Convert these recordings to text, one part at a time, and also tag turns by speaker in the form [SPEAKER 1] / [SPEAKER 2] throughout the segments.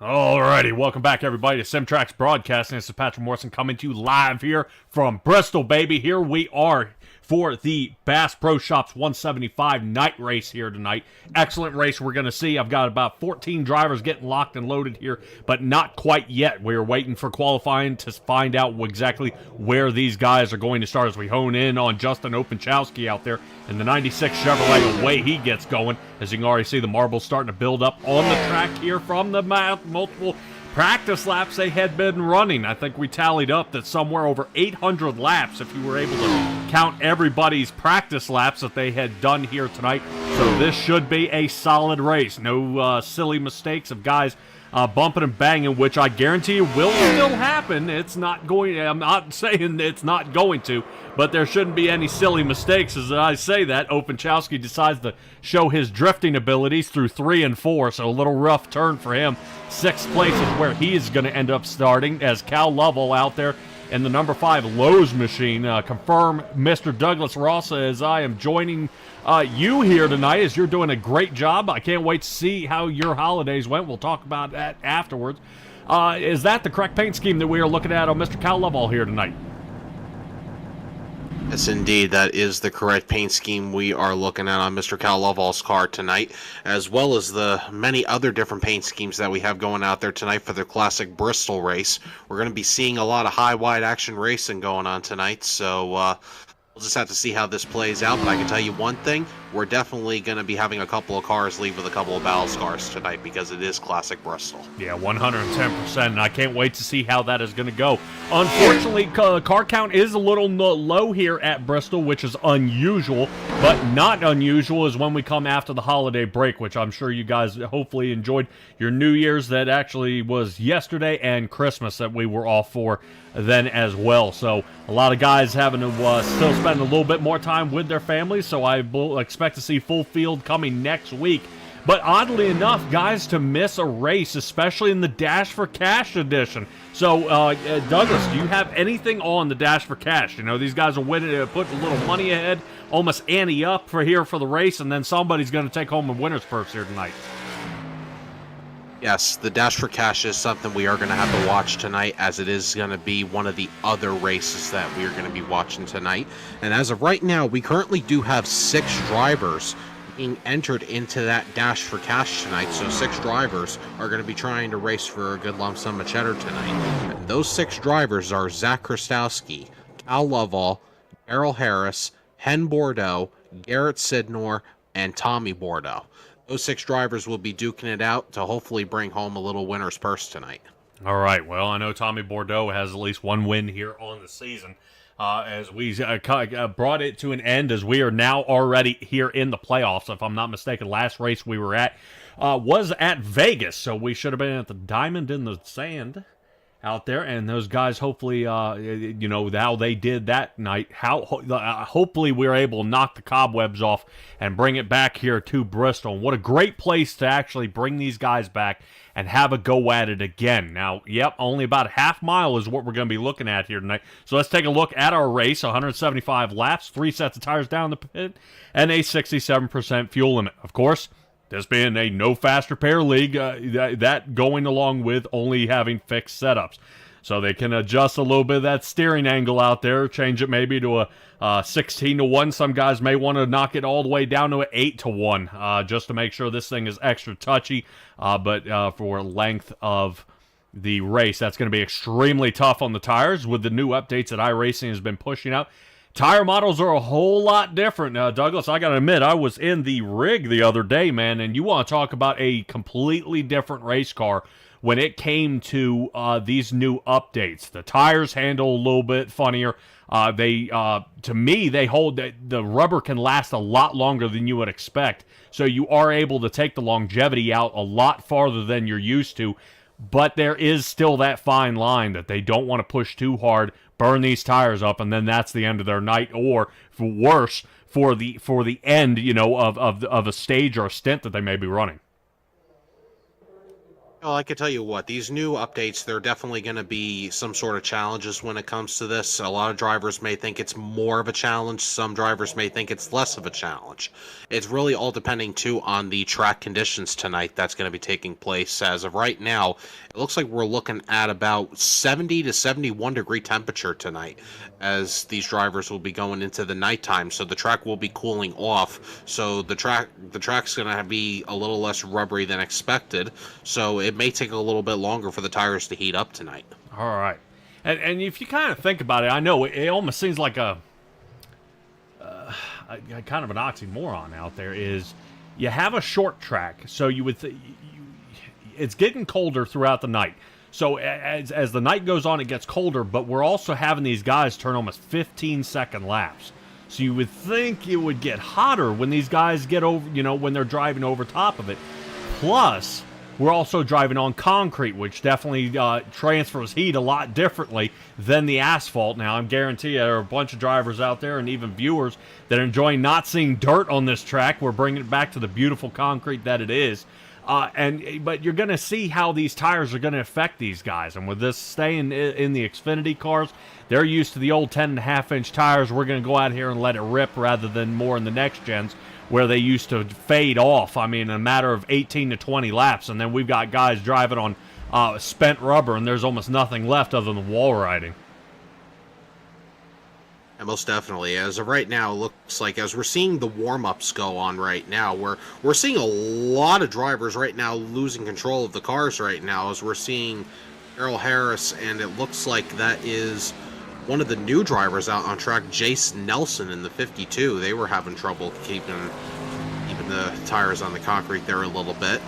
[SPEAKER 1] Alrighty, welcome back everybody to SimTrax Broadcasting. This is Patrick Morrison coming to you live here from Bristol, baby. Here we are for the Bass Pro Shops 175 night race here tonight. Excellent race we're going to see. I've got about 14 drivers getting locked and loaded here, but not quite yet. We're waiting for qualifying to find out exactly where these guys are going to start as we hone in on Justin Openchowski out there in the 96 Chevrolet. Away he gets going. As you can already see, the marbles starting to build up on the track here from the multiple practice laps they had been running. I think we tallied up that somewhere over 800 laps if you were able to count everybody's practice laps that they had done here tonight. So this should be a solid race. No silly mistakes of guys bumping and banging, which I guarantee you will still happen. It's not going. I'm not saying it's not going to, but there shouldn't be any silly mistakes. As I say that, Openchowski decides to show his drifting abilities through 3 and 4, so a little rough turn for him. 6th place is where he is going to end up starting, as Cal Lovell out there in the number 5 Lowe's machine. Confirm Mr. Douglas Ross as I am joining you here tonight, as you're doing a great job. I can't wait to see how your holidays went. We'll talk about that afterwards. Is that the correct paint scheme that we are looking at on Mr. Cal Lovell here tonight?
[SPEAKER 2] Yes, indeed, that is the correct paint scheme we are looking at on Mr. Cal Lovell's car tonight, as well as the many other different paint schemes that we have going out there tonight for the classic Bristol race. We're going to be seeing a lot of high-wide action racing going on tonight, so we'll just have to see how this plays out. But I can tell you one thing, we're definitely going to be having a couple of cars leave with a couple of battle scars tonight because it is classic Bristol.
[SPEAKER 1] Yeah, 110%, and I can't wait to see how that is going to go. Unfortunately, car count is a little low here at Bristol, which is unusual, but not unusual is when we come after the holiday break, which I'm sure you guys hopefully enjoyed your New Year's. That actually was yesterday, and Christmas that we were off for then as well. So a lot of guys having to still spend a little bit more time with their families, so I expect to see full field coming next week. But oddly enough, guys, to miss a race, especially in the Dash for Cash edition. So, Douglas, do you have anything on the Dash for Cash? You know, these guys are winning, putting a little money ahead, almost ante up for the race, and then somebody's going to take home a winner's purse here tonight.
[SPEAKER 2] Yes, the Dash for Cash is something we are going to have to watch tonight, as it is going to be one of the other races that we are going to be watching tonight. And as of right now, we currently do have 6 drivers being entered into that Dash for Cash tonight. So 6 drivers are going to be trying to race for a good lump sum of cheddar tonight. And those 6 drivers are Zach Krastowski, Cal Lovell, Darrell Harris, Hen Bordeaux, Garrett Sidnor, and Tommy Bordeaux. Those 6 drivers will be duking it out to hopefully bring home a little winner's purse tonight.
[SPEAKER 1] All right. Well, I know Tommy Bordeaux has at least one win here on the season. As we brought it to an end, as we are now already here in the playoffs. If I'm not mistaken, last race we were at was at Vegas, so we should have been at the Diamond in the Sand out there, and those guys hopefully, you know, how they did that night, hopefully we're able to knock the cobwebs off and bring it back here to Bristol. And what a great place to actually bring these guys back and have a go at it again. Now, yep, only about a half mile is what we're going to be looking at here tonight. So let's take a look at our race. 175 laps, 3 sets of tires down the pit, and a 67% fuel limit. Of course, this being a no faster pair league, that going along with only having fixed setups. So they can adjust a little bit of that steering angle out there, change it maybe to a 16 to 1. Some guys may want to knock it all the way down to an 8 to 1, just to make sure this thing is extra touchy. But for length of the race, that's going to be extremely tough on the tires with the new updates that iRacing has been pushing out. Tire models are a whole lot different. Douglas, I got to admit, I was in the rig the other day, man, and you want to talk about a completely different race car when it came to these new updates. The tires handle a little bit funnier. To me, they hold that the rubber can last a lot longer than you would expect. So you are able to take the longevity out a lot farther than you're used to. But there is still that fine line that they don't want to push too hard, burn these tires up, and then that's the end of their night, or for worse, for the end, you know, of a stage or a stint that they may be running.
[SPEAKER 2] Well, I can tell you what, these new updates, they're definitely going to be some sort of challenges when it comes to this. A lot of drivers may think it's more of a challenge. Some drivers may think it's less of a challenge. It's really all depending, too, on the track conditions tonight that's going to be taking place. As of right now, it looks like we're looking at about 70 to 71 degree temperature tonight as these drivers will be going into the nighttime. So the track will be cooling off. So the track's going to be a little less rubbery than expected. So it may take a little bit longer for the tires to heat up tonight.
[SPEAKER 1] All right. And if you kind of think about it, I know it almost seems like a kind of an oxymoron out there. Is you have a short track, so you would it's getting colder throughout the night. So as the night goes on, it gets colder, but we're also having these guys turn almost 15-second laps. So you would think it would get hotter when these guys get over, when they're driving over top of it. Plus, we're also driving on concrete, which definitely transfers heat a lot differently than the asphalt. Now, I'm guarantee there are a bunch of drivers out there and even viewers that are enjoying not seeing dirt on this track. We're bringing it back to the beautiful concrete that it is. But you're going to see how these tires are going to affect these guys. And with this staying in the Xfinity cars, they're used to the old 10.5-inch tires. We're going to go out here and let it rip rather than more in the next gens where they used to fade off. I mean, in a matter of 18 to 20 laps. And then we've got guys driving on spent rubber, and there's almost nothing left other than wall riding.
[SPEAKER 2] And most definitely, as of right now, it looks like as we're seeing the warm-ups go on right now, we're seeing a lot of drivers right now losing control of the cars right now, as we're seeing Errol Harris, and it looks like that is one of the new drivers out on track, Jace Nelson in the 52. They were having trouble keeping the tires on the concrete there a little bit.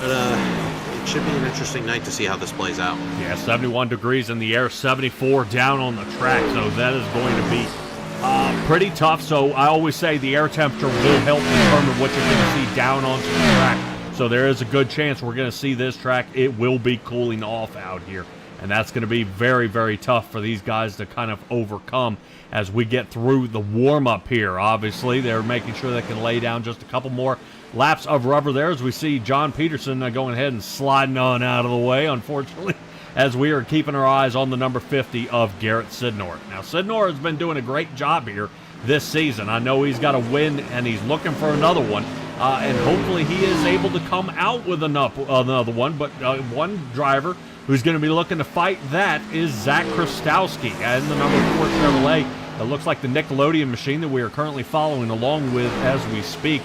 [SPEAKER 2] But it should be an interesting night to see how this plays out.
[SPEAKER 1] Yeah, 71 degrees in the air, 74 down on the track, so that is going to be pretty tough. So I always say the air temperature will help determine what you're going to see down onto the track. So there is a good chance we're going to see this track. It will be cooling off out here, and that's going to be very, very tough for these guys to kind of overcome as we get through the warm-up here. Obviously, they're making sure they can lay down just a couple more laps of rubber there as we see John Peterson going ahead and sliding on out of the way, unfortunately, as we are keeping our eyes on the number 50 of Garrett Sidnor. Now, Sidnor has been doing a great job here this season. I know he's got a win, and he's looking for another one, and hopefully he is able to come out with another one, but one driver who's going to be looking to fight that is Zach Krastowski and the number 4 Chevrolet. It looks like the Nickelodeon machine that we are currently following along with as we speak,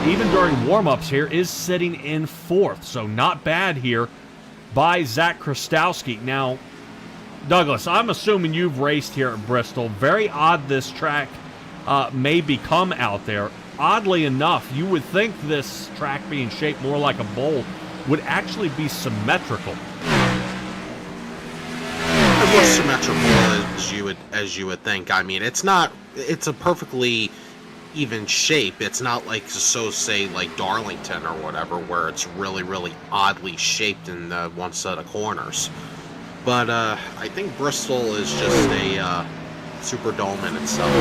[SPEAKER 1] even during warm-ups here, is sitting in 4th. So not bad here by Zach Krastowski. Now, Douglas, I'm assuming you've raced here at Bristol. Very odd this track may become out there. Oddly enough, you would think this track being shaped more like a bowl would actually be symmetrical.
[SPEAKER 2] More symmetrical as you would think. I mean, it's a perfectly even shape. It's not like, so say, like Darlington or whatever, where it's really, really oddly shaped in the one set of corners. But I think Bristol is just a Superdome in itself.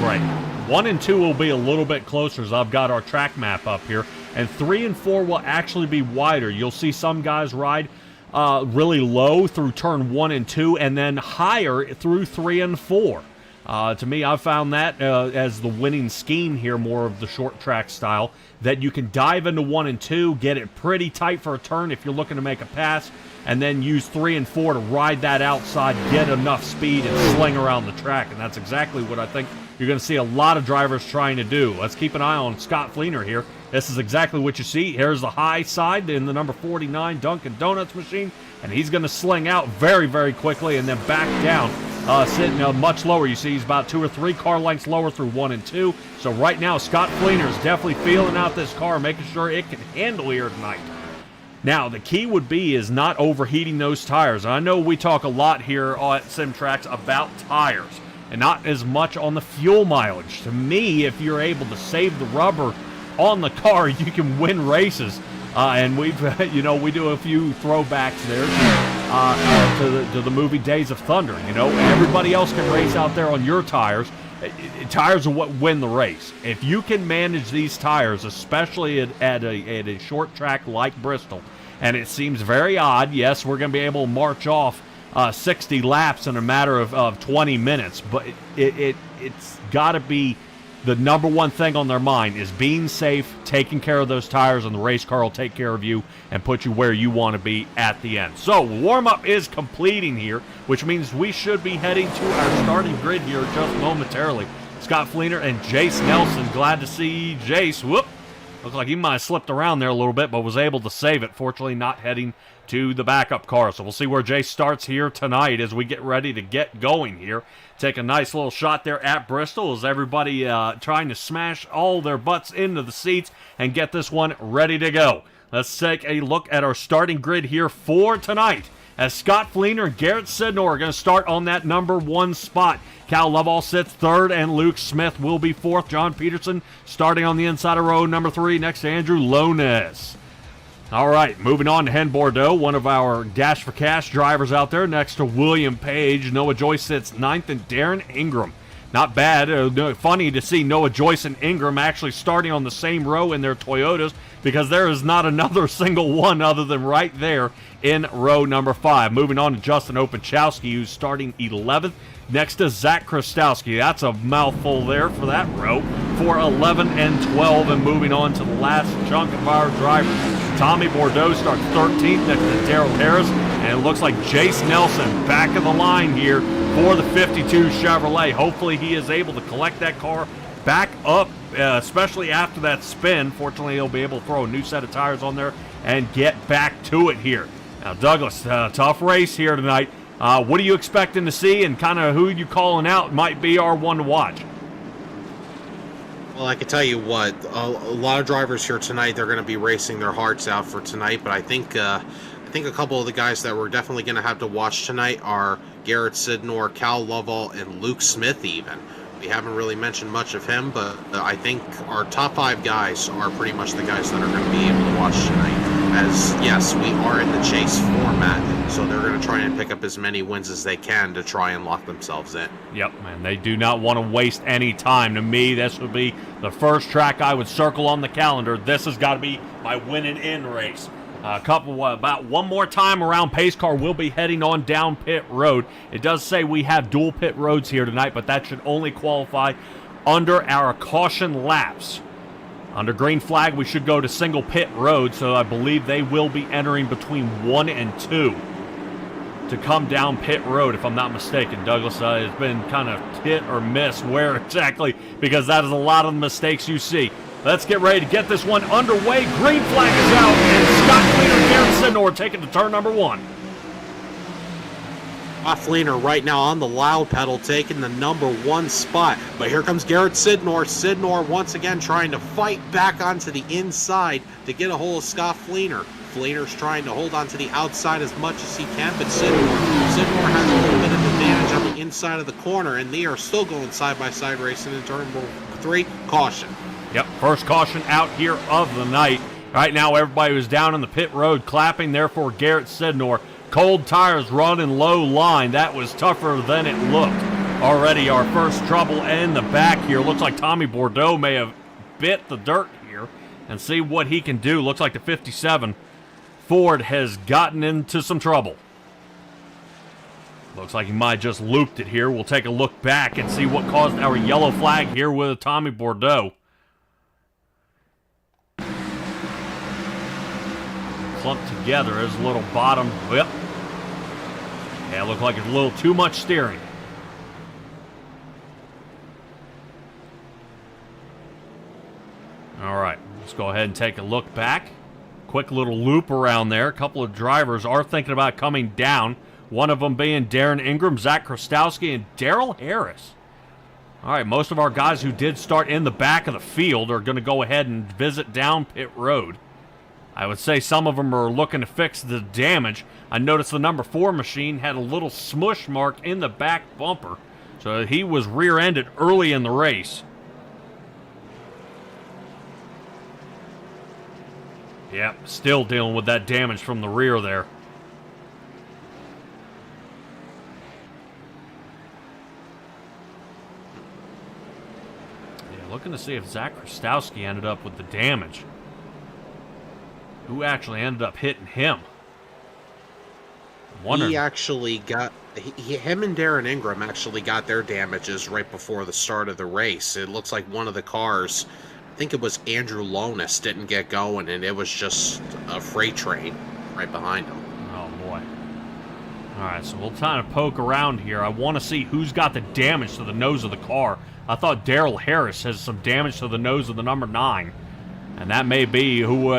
[SPEAKER 1] Right. 1 and 2 will be a little bit closer, as I've got our track map up here, and 3 and 4 will actually be wider. You'll see some guys ride really low through turn 1 and 2, and then higher through 3 and 4. To me, I've found that as the winning scheme here, more of the short track style, that you can dive into 1 and 2, get it pretty tight for a turn if you're looking to make a pass, and then use 3 and 4 to ride that outside, get enough speed, and sling around the track. And that's exactly what I think you're going to see a lot of drivers trying to do. Let's keep an eye on Scott Fleener here. This is exactly what you see. Here's the high side in the number 49 Dunkin' Donuts machine, and he's going to sling out very, very quickly and then back down, sitting much lower. You see he's about 2 or 3 car lengths lower through 1 and 2. So right now, Scott Fleener is definitely feeling out this car, making sure it can handle here tonight. Now, the key would be is not overheating those tires. I know we talk a lot here at SimTracks about tires and not as much on the fuel mileage. To me, if you're able to save the rubber on the car, you can win races. And we've, we do a few throwbacks there to the movie Days of Thunder. Everybody else can race out there on your tires. Tires are what win the race. If you can manage these tires, especially at a short track like Bristol, and it seems very odd. Yes, we're going to be able to march off 60 laps in a matter of 20 minutes, but it's got to be the number one thing on their mind is being safe, taking care of those tires, and the race car will take care of you and put you where you want to be at the end. So, warm-up is completing here, which means we should be heading to our starting grid here just momentarily. Scott Fleener and Jace Nelson. Glad to see Jace. Whoop. Looked like he might have slipped around there a little bit, but was able to save it. Fortunately, not heading to the backup car. So we'll see where Jace starts here tonight as we get ready to get going here. Take a nice little shot there at Bristol as everybody trying to smash all their butts into the seats and get this one ready to go. Let's take a look at our starting grid here for tonight, as Scott Fleener and Garrett Sidnor are going to start on that number 1 spot. Cal Lovell sits 3rd, and Luke Smith will be 4th. John Peterson starting on the inside of row number 3 next to Andrew Lones. All right, moving on to Hen Bordeaux, one of our Dash for Cash drivers out there next to William Page. Noah Joyce sits 9th, and Darren Ingram. Not bad. Funny to see Noah Joyce and Ingram actually starting on the same row in their Toyotas, because there is not another single one other than right there in row number 5. Moving on to Justin Opachowski, who's starting 11th next to Zach Krastowski. That's a mouthful there for that row for 11 and 12. And moving on to the last chunk of our drivers, Tommy Bordeaux starts 13th next to Daryl Harris, and it looks like Jace Nelson back of the line here for the 52 Chevrolet. Hopefully he is able to collect that car back up, especially after that spin. Fortunately, he'll be able to throw a new set of tires on there and get back to it here. Now, Douglas, tough race here tonight. What are you expecting to see, and kind of who you calling out might be our one to watch?
[SPEAKER 2] Well, I can tell you what, a lot of drivers here tonight, they're going to be racing their hearts out for tonight, but I think a couple of the guys that we're definitely going to have to watch tonight are Garrett Sidnor, Cal Lovell, and Luke Smith even. We haven't really mentioned much of him, but I think our top 5 guys are pretty much the guys that are going to be able to watch tonight. As, yes, we are in the chase format, so they're going to try and pick up as many wins as they can to try and lock themselves in.
[SPEAKER 1] Yep, and they do not want to waste any time. To me, this would be the first track I would circle on the calendar. This has got to be my win and in race. About one more time around pace car, we'll be heading on down pit road. It does say we have dual pit roads here tonight, but that should only qualify under our caution laps. Under green flag, we should go to single pit road, so I believe they will be entering between 1 and 2 to come down pit road, if I'm not mistaken. Douglas, has been kind of hit or miss where exactly, because that is a lot of the mistakes you see. Let's get ready to get this one underway. Green flag is out, and Scott Fleener and Garrett Sidnor taking to turn number 1.
[SPEAKER 2] Scott Fleener right now on the loud pedal, taking the number 1 spot. But here comes Garrett Sidnor. Sidnor once again trying to fight back onto the inside to get a hold of Scott Fleener. Fleener's trying to hold on to the outside as much as he can, but Sidnor has a little bit of advantage on the inside of the corner, and they are still going side-by-side racing in turn 3. Caution.
[SPEAKER 1] Yep, first caution out here of the night. Right now, everybody was down in the pit road clapping there for Garrett Sidnor. Cold tires running low line. That was tougher than it looked. Already our first trouble in the back here. Looks like Tommy Bordeaux may have bit the dirt here and see what he can do. Looks like the 57 Ford has gotten into some trouble. Looks like he might have just looped it here. We'll take a look back and see what caused our yellow flag here with Tommy Bordeaux. Clumped together as a little bottom. Yep. Yeah, it looked like it's a little too much steering. All right, let's go ahead and take a look back. Quick little loop around there. A couple of drivers are thinking about coming down. One of them being Darren Ingram, Zach Krastowski, and Daryl Harris. All right, most of our guys who did start in the back of the field are going to go ahead and visit down pit road. I would say some of them are looking to fix the damage. I noticed the number 4 machine had a little smush mark in the back bumper, so he was rear-ended early in the race. Yep, still dealing with that damage from the rear there. Yeah, looking to see if Zach Krastowski ended up with the damage. who actually ended up hitting him.
[SPEAKER 2] He actually got... him and Darren Ingram actually got their damages right before the start of the race. It looks like one of the cars, I think it was Andrew Lonis, didn't get going, and it was just a freight train right behind him.
[SPEAKER 1] Oh, boy. All right, so we'll kind of poke around here. I want to see who's got the damage to the nose of the car. I thought Darrell Harris has some damage to the nose of the number 9. And that may be who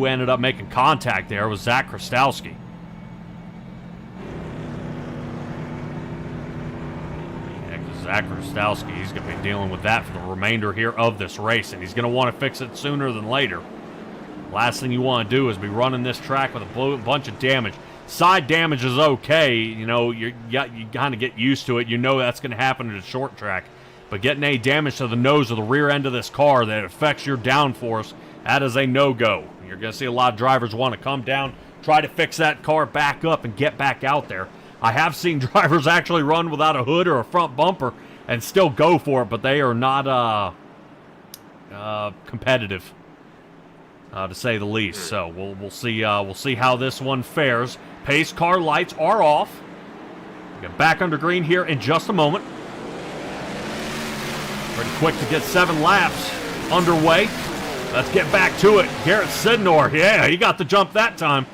[SPEAKER 1] ended up making contact there was Zach Krastowski. Zach Krastowski, he's going to be dealing with that for the remainder here of this race, and he's going to want to fix it sooner than later. Last thing you want to do is be running this track with a bunch of damage. Side damage is okay, you know, you kind of get used to it. You know that's going to happen in a short track. But getting any damage to the nose or the rear end of this car that affects your downforce, that is a no-go. You're going to see a lot of drivers want to come down, try to fix that car back up and get back out there. I have seen drivers actually run without a hood or a front bumper and still go for it, but they are not competitive, to say the least. So we'll see how this one fares. Pace car lights are off. We'll get back under green here in just a moment. Pretty quick to get 7 laps underway. Let's get back to it. Garrett Sidnor, yeah, he got the jump that time.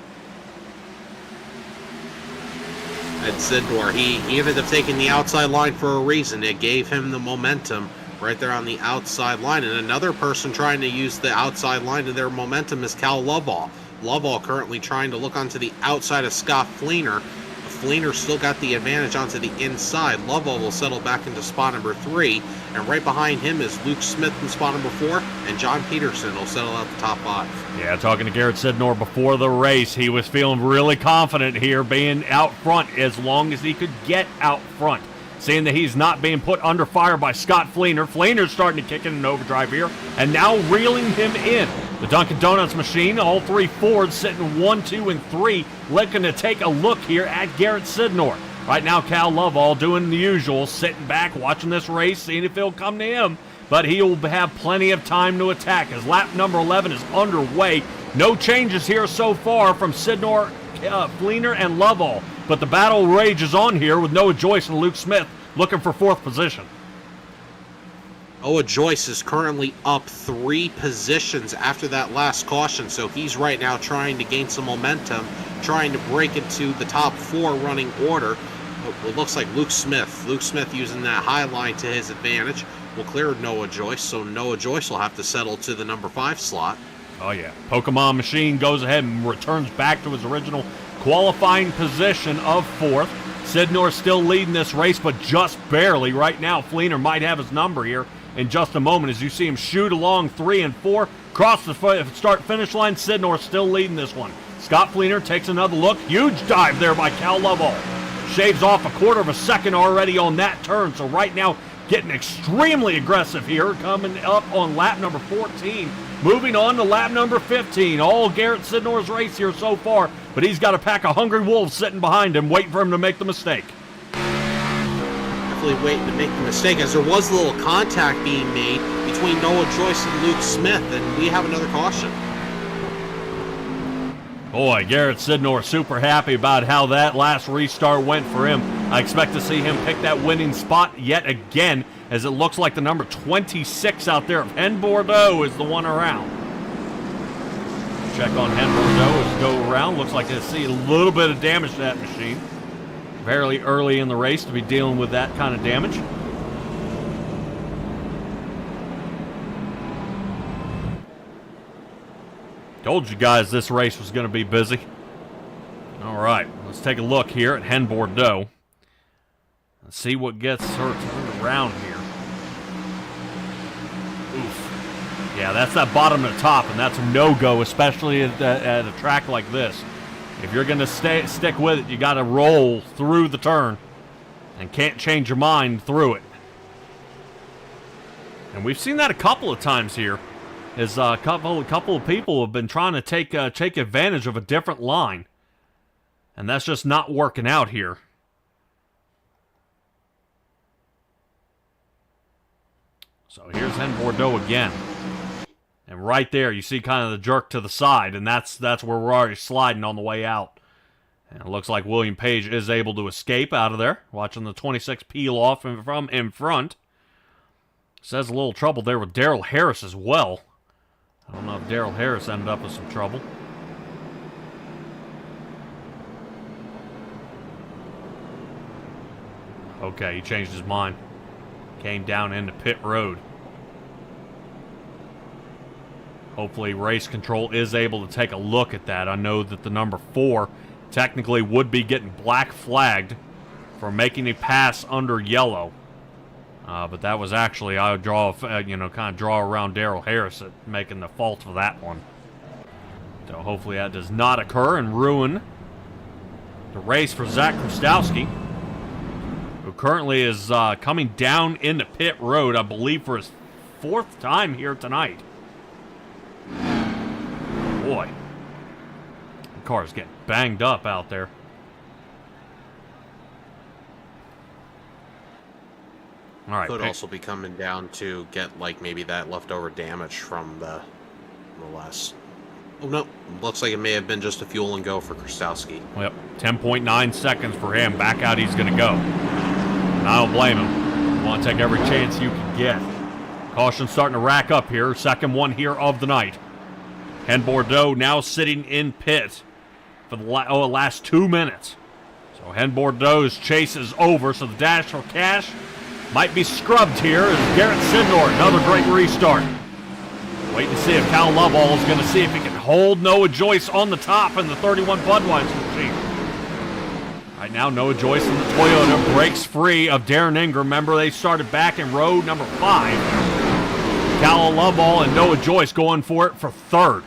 [SPEAKER 2] And Sidnor, he ended up taking the outside line for a reason. It gave him the momentum right there on the outside line. And another person trying to use the outside line to their momentum is Cal Lovell. Lovell currently trying to look onto the outside of Scott Fleener. Fleener still got the advantage onto the inside. Lovell will settle back into spot number 3. And right behind him is Luke Smith in spot number 4. And John Peterson will settle out the top 5.
[SPEAKER 1] Yeah, talking to Garrett Sidnor before the race, he was feeling really confident here being out front as long as he could get out front. Seeing that he's not being put under fire by Scott Fleener. Fleener's starting to kick in an overdrive here. And now reeling him in. The Dunkin' Donuts machine, all 3 Fords sitting 1, 2, and 3, looking to take a look here at Garrett Sidnor. Right now, Cal Lovell doing the usual, sitting back, watching this race, seeing if it'll come to him. But he'll have plenty of time to attack as lap number 11 is underway. No changes here so far from Sidnor, Fleener, and Lovell. But the battle rages on here with Noah Joyce and Luke Smith looking for 4th position.
[SPEAKER 2] Noah Joyce is currently up 3 positions after that last caution, so he's right now trying to gain some momentum, trying to break into the top 4 running order. It looks like Luke Smith using that high line to his advantage, will clear Noah Joyce, so Noah Joyce will have to settle to the number 5 slot.
[SPEAKER 1] Oh yeah, Pokemon Machine goes ahead and returns back to his original qualifying position of 4th. Sidnor still leading this race, but just barely. Right now, Fleener might have his number here in just a moment as you see him shoot along 3 and 4. Cross the start-finish line, Sidnor still leading this one. Scott Fleener takes another look. Huge dive there by Cal Lovell. Shaves off a 1/4 of a second already on that turn. So right now, getting extremely aggressive here, coming up on lap number 14. Moving on to lap number 15. All Garrett Sidnor's race here so far, but he's got a pack of hungry wolves sitting behind him, waiting for him to make the mistake.
[SPEAKER 2] Definitely waiting to make the mistake, as there was a little contact being made between Noah Joyce and Luke Smith, and we have another caution.
[SPEAKER 1] Boy, Garrett Sidnor super happy about how that last restart went for him. I expect to see him pick that winning spot yet again, as it looks like the number 26 out there of Hen Bordeaux is the one around. Check on Hen Bordeaux as go around. Looks like they see a little bit of damage to that machine. Fairly early in the race to be dealing with that kind of damage. Told you guys this race was going to be busy. All right, let's take a look here at Hen Bordeaux. Let's see what gets her turned around here. Oof. Yeah, that's that bottom to top, and that's a no-go, especially at a track like this. If you're going to stick with it, you got to roll through the turn and can't change your mind through it. And we've seen that a couple of times here. As a couple of people have been trying to take advantage of a different line. And that's just not working out here. So here's Hen Bordeaux again. And right there, you see kind of the jerk to the side, and that's where we're already sliding on the way out. And it looks like William Page is able to escape out of there. Watching the 26 peel off from in front. Says a little trouble there with Daryl Harris as well. I don't know if Daryl Harris ended up with some trouble. Okay, he changed his mind. Came down into pit road. Hopefully race control is able to take a look at that. I know that the number 4 technically would be getting black flagged for making a pass under yellow. But that was actually, I would draw, kind of draw around Daryl Harris at making the fault for that one. So hopefully that does not occur and ruin the race for Zach Krastowski, who currently is coming down into pit road, I believe, for his 4th time here tonight. Boy, the car's getting banged up out there. All right,
[SPEAKER 2] could also be coming down to get like maybe that leftover damage from the last. Oh no, looks like it may have been just a fuel and go for Krastowski.
[SPEAKER 1] Yep, 10.9 seconds for him. Back out he's going to go. And I don't blame him. You want to take every chance you can get. Caution starting to rack up here. Second one here of the night. Ken Bordeaux now sitting in pit for the last 2 minutes. So Ken Bordeaux's chase is over, so the dash for cash might be scrubbed here as Garrett Sidnor, another great restart. Waiting to see if Cal Lovell is going to see if he can hold Noah Joyce on the top in the 31 Budweiser machine. Right now, Noah Joyce in the Toyota breaks free of Darren Ingram. Remember, they started back in row number 5. Cal Lovell and Noah Joyce going for it for 3rd.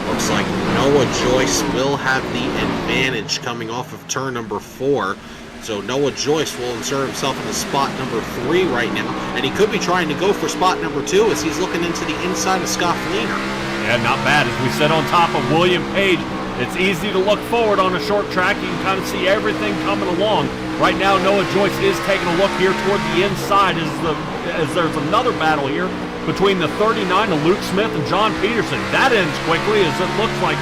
[SPEAKER 2] Looks like Noah Joyce will have the advantage coming off of turn number 4. So Noah Joyce will insert himself into spot number 3 right now. And he could be trying to go for spot number 2 as he's looking into the inside of Scott Fleener.
[SPEAKER 1] Yeah, not bad. As we sit on top of William Page, it's easy to look forward on a short track. You can kind of see everything coming along. Right now, Noah Joyce is taking a look here toward the inside as there's another battle here between the 39 of Luke Smith and John Peterson. That ends quickly as it looks like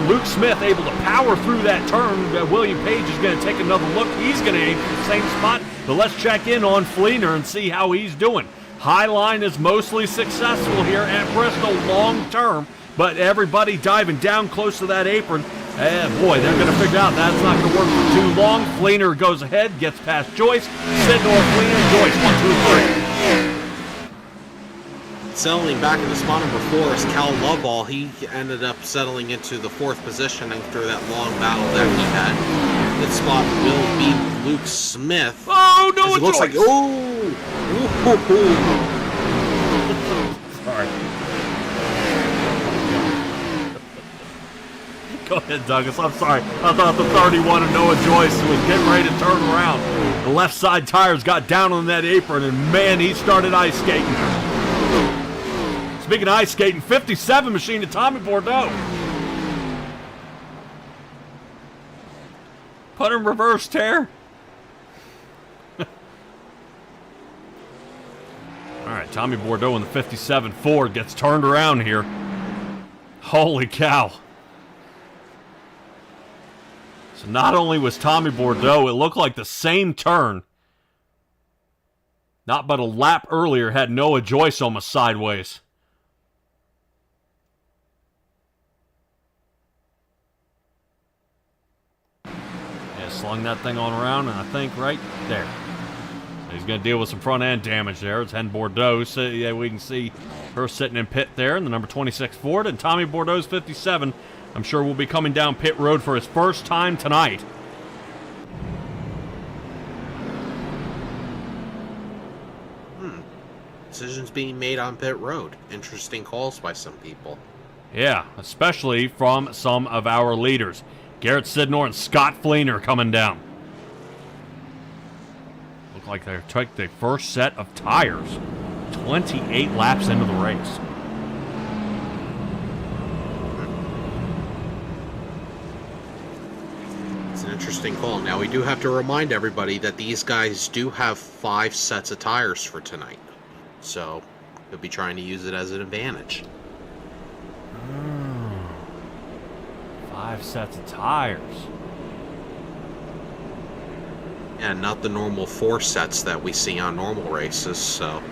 [SPEAKER 1] Luke Smith able to power through that turn. William Page is going to take another look. He's going to aim for the same spot. But let's check in on Fleener and see how he's doing. Highline is mostly successful here at Bristol long term, but everybody diving down close to that apron. And boy, they're going to figure out that's not going to work for too long. Fleener goes ahead, gets past Joyce. Sidnor, Fleener, Joyce, 1, 2, 3.
[SPEAKER 2] Settling back into spot number 4 is Cal Lovell. He ended up settling into the 4th position after that long battle that he had. That spot will be Luke Smith.
[SPEAKER 1] Oh, no, it
[SPEAKER 2] looks like, oh!
[SPEAKER 1] Sorry. Go ahead, Douglas. I'm sorry. I thought the 31 of Noah Joyce was getting ready to turn around. The left side tires got down on that apron, and man, he started ice skating. Speaking of ice skating, 57 machine to Tommy Bordeaux. Put him reverse tear. All right, Tommy Bordeaux in the 57 Ford gets turned around here. Holy cow. So not only was Tommy Bordeaux, it looked like the same turn, not but a lap earlier, had Noah Joyce almost sideways. Slung that thing on around, and I think right there. So he's going to deal with some front end damage there. It's Hen Bordeaux. So, yeah, we can see her sitting in pit there in the number 26 Ford, and Tommy Bordeaux's 57. I'm sure will be coming down pit road for his first time tonight.
[SPEAKER 2] Decisions being made on pit road. Interesting calls by some people.
[SPEAKER 1] Yeah, especially from some of our leaders. Garrett Sidnor and Scott Fleener coming down. Look like they took the first set of tires 28 laps into the race.
[SPEAKER 2] It's an interesting call. Now, we do have to remind everybody that these guys do have 5 sets of tires for tonight. So, He'll be trying to use it as an advantage.
[SPEAKER 1] 5 sets of tires.
[SPEAKER 2] And not the normal 4 sets that we see on normal races, so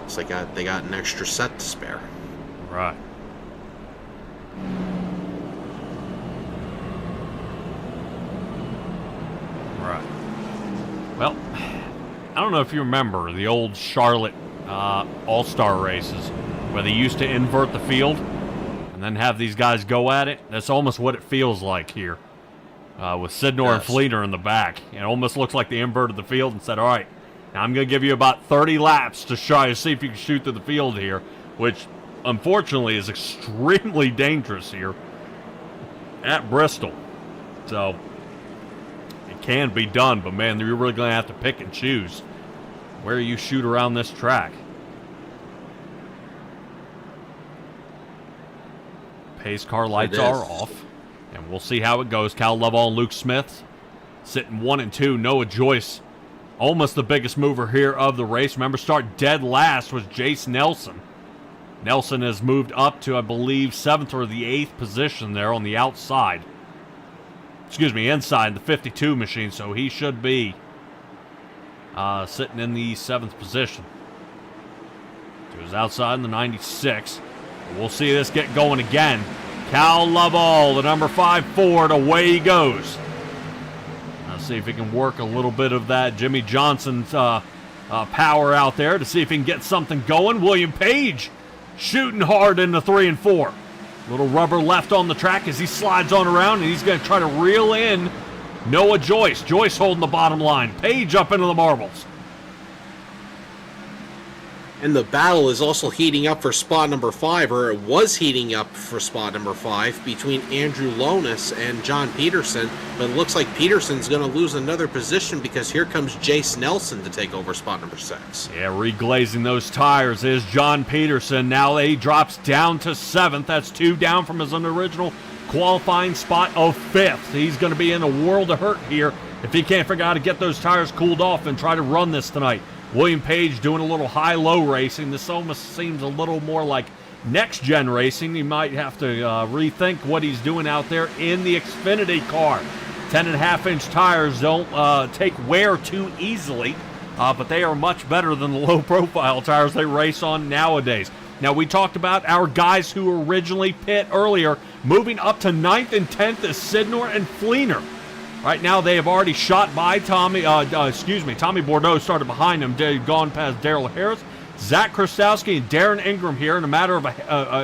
[SPEAKER 2] it's like they got an extra set to spare.
[SPEAKER 1] Right. Right. Well, I don't know if you remember the old Charlotte All-Star races where they used to invert the field and then have these guys go at it. That's almost what it feels like here. With Sidnor and Fleener in the back. It almost looks like they inverted the field and said, all right, now I'm going to give you about 30 laps to try to see if you can shoot through the field here, which unfortunately is extremely dangerous here at Bristol. So it can be done, but man, you're really going to have to pick and choose where you shoot around this track. Pace car lights are off. And we'll see how it goes. Cal Lovell and Luke Smith sitting 1 and 2. Noah Joyce, almost the biggest mover here of the race. Remember, start dead last was Jace Nelson. Nelson has moved up to, I believe, 7th or the 8th position there on the outside. Excuse me, inside the 52 machine. So he should be sitting in the 7th position. To his outside in the 96. We'll see this get going again. Cal Lovell, the number 5 Ford, away he goes. Let's see if he can work a little bit of that Jimmy Johnson's power out there to see if he can get something going. William Page shooting hard in the 3 and 4. Little rubber left on the track as he slides on around, and he's going to try to reel in Noah Joyce. Joyce holding the bottom line. Page up into the marbles.
[SPEAKER 2] And the battle is also heating up for spot number 5, or it was heating up for spot number 5, between Andrew Lonis and John Peterson. But it looks like Peterson's going to lose another position because here comes Jace Nelson to take over spot number 6.
[SPEAKER 1] Yeah, reglazing those tires is John Peterson. Now he drops down to 7th. That's 2 down from his original qualifying spot of 5th. He's going to be in a world of hurt here if he can't figure out how to get those tires cooled off and try to run this tonight. William Page doing a little high-low racing. This almost seems a little more like next-gen racing. He might have to rethink what he's doing out there in the Xfinity car. 10.5-inch tires don't take wear too easily, but they are much better than the low-profile tires they race on nowadays. Now, we talked about our guys who originally pit earlier. Moving up to 9th and 10th is Sidnor and Fleener. Right now, they have already shot by Tommy Bordeaux started behind him, gone past Darrell Harris, Zach Krastowski, and Darren Ingram here in a matter of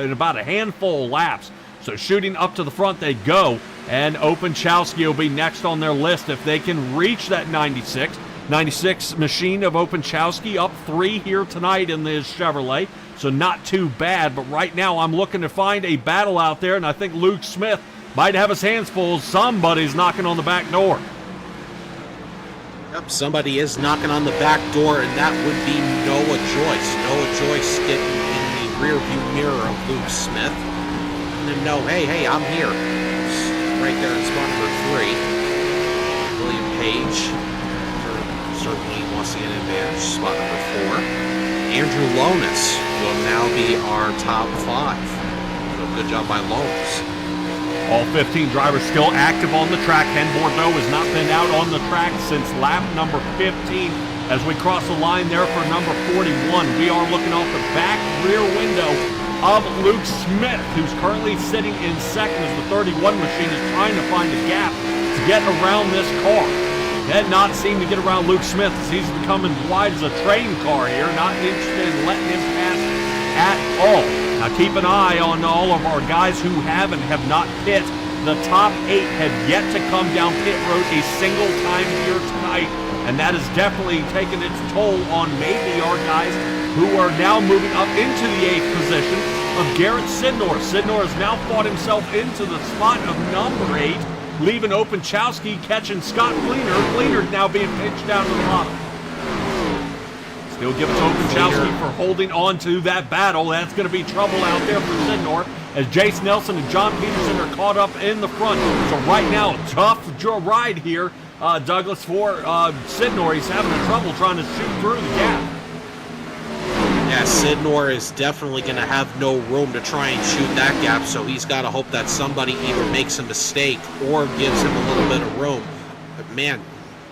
[SPEAKER 1] in about a handful of laps. So shooting up to the front they go, and Openchowski will be next on their list if they can reach that 96 machine of Openchowski, up 3 here tonight in the Chevrolet. So not too bad, but right now I'm looking to find a battle out there, and I think Luke Smith might have his hands full. Somebody's knocking on the back door.
[SPEAKER 2] Yep, somebody is knocking on the back door, and that would be Noah Joyce. Noah Joyce getting in the rearview mirror of Luke Smith. And then, no, hey, I'm here. Right there in spot number 3. William Page certainly wants to get an advantage. Spot number 4. Andrew Lonis will now be our top 5. So good job by Lonis.
[SPEAKER 1] All 15 drivers still active on the track. Ken Bordeaux has not been out on the track since lap number 15. As we cross the line there for number 41, we are looking off the back rear window of Luke Smith, who's currently sitting in second as the 31 machine is trying to find a gap to get around this car. Did not seem to get around Luke Smith as he's becoming wide as a train car here, not interested in letting him pass at all. Now keep an eye on all of our guys who have and have not pit. The top 8 have yet to come down pit road a single time here tonight, and that has definitely taken its toll on maybe our guys who are now moving up into the 8th position of Garrett Sidnor. Sidnor has now fought himself into the spot of number 8, leaving Openchowski catching Scott Fleener. Fleener now being pinched down to the bottom. Still give it to Openchowski for holding on to that battle. That's going to be trouble out there for Sidnor as Jace Nelson and John Peterson are caught up in the front. So right now, tough ride here, Douglas, for Sidnor. He's having trouble trying to shoot through the gap.
[SPEAKER 2] Yeah, Sidnor is definitely going to have no room to try and shoot that gap, so he's got to hope that somebody either makes a mistake or gives him a little bit of room. But man,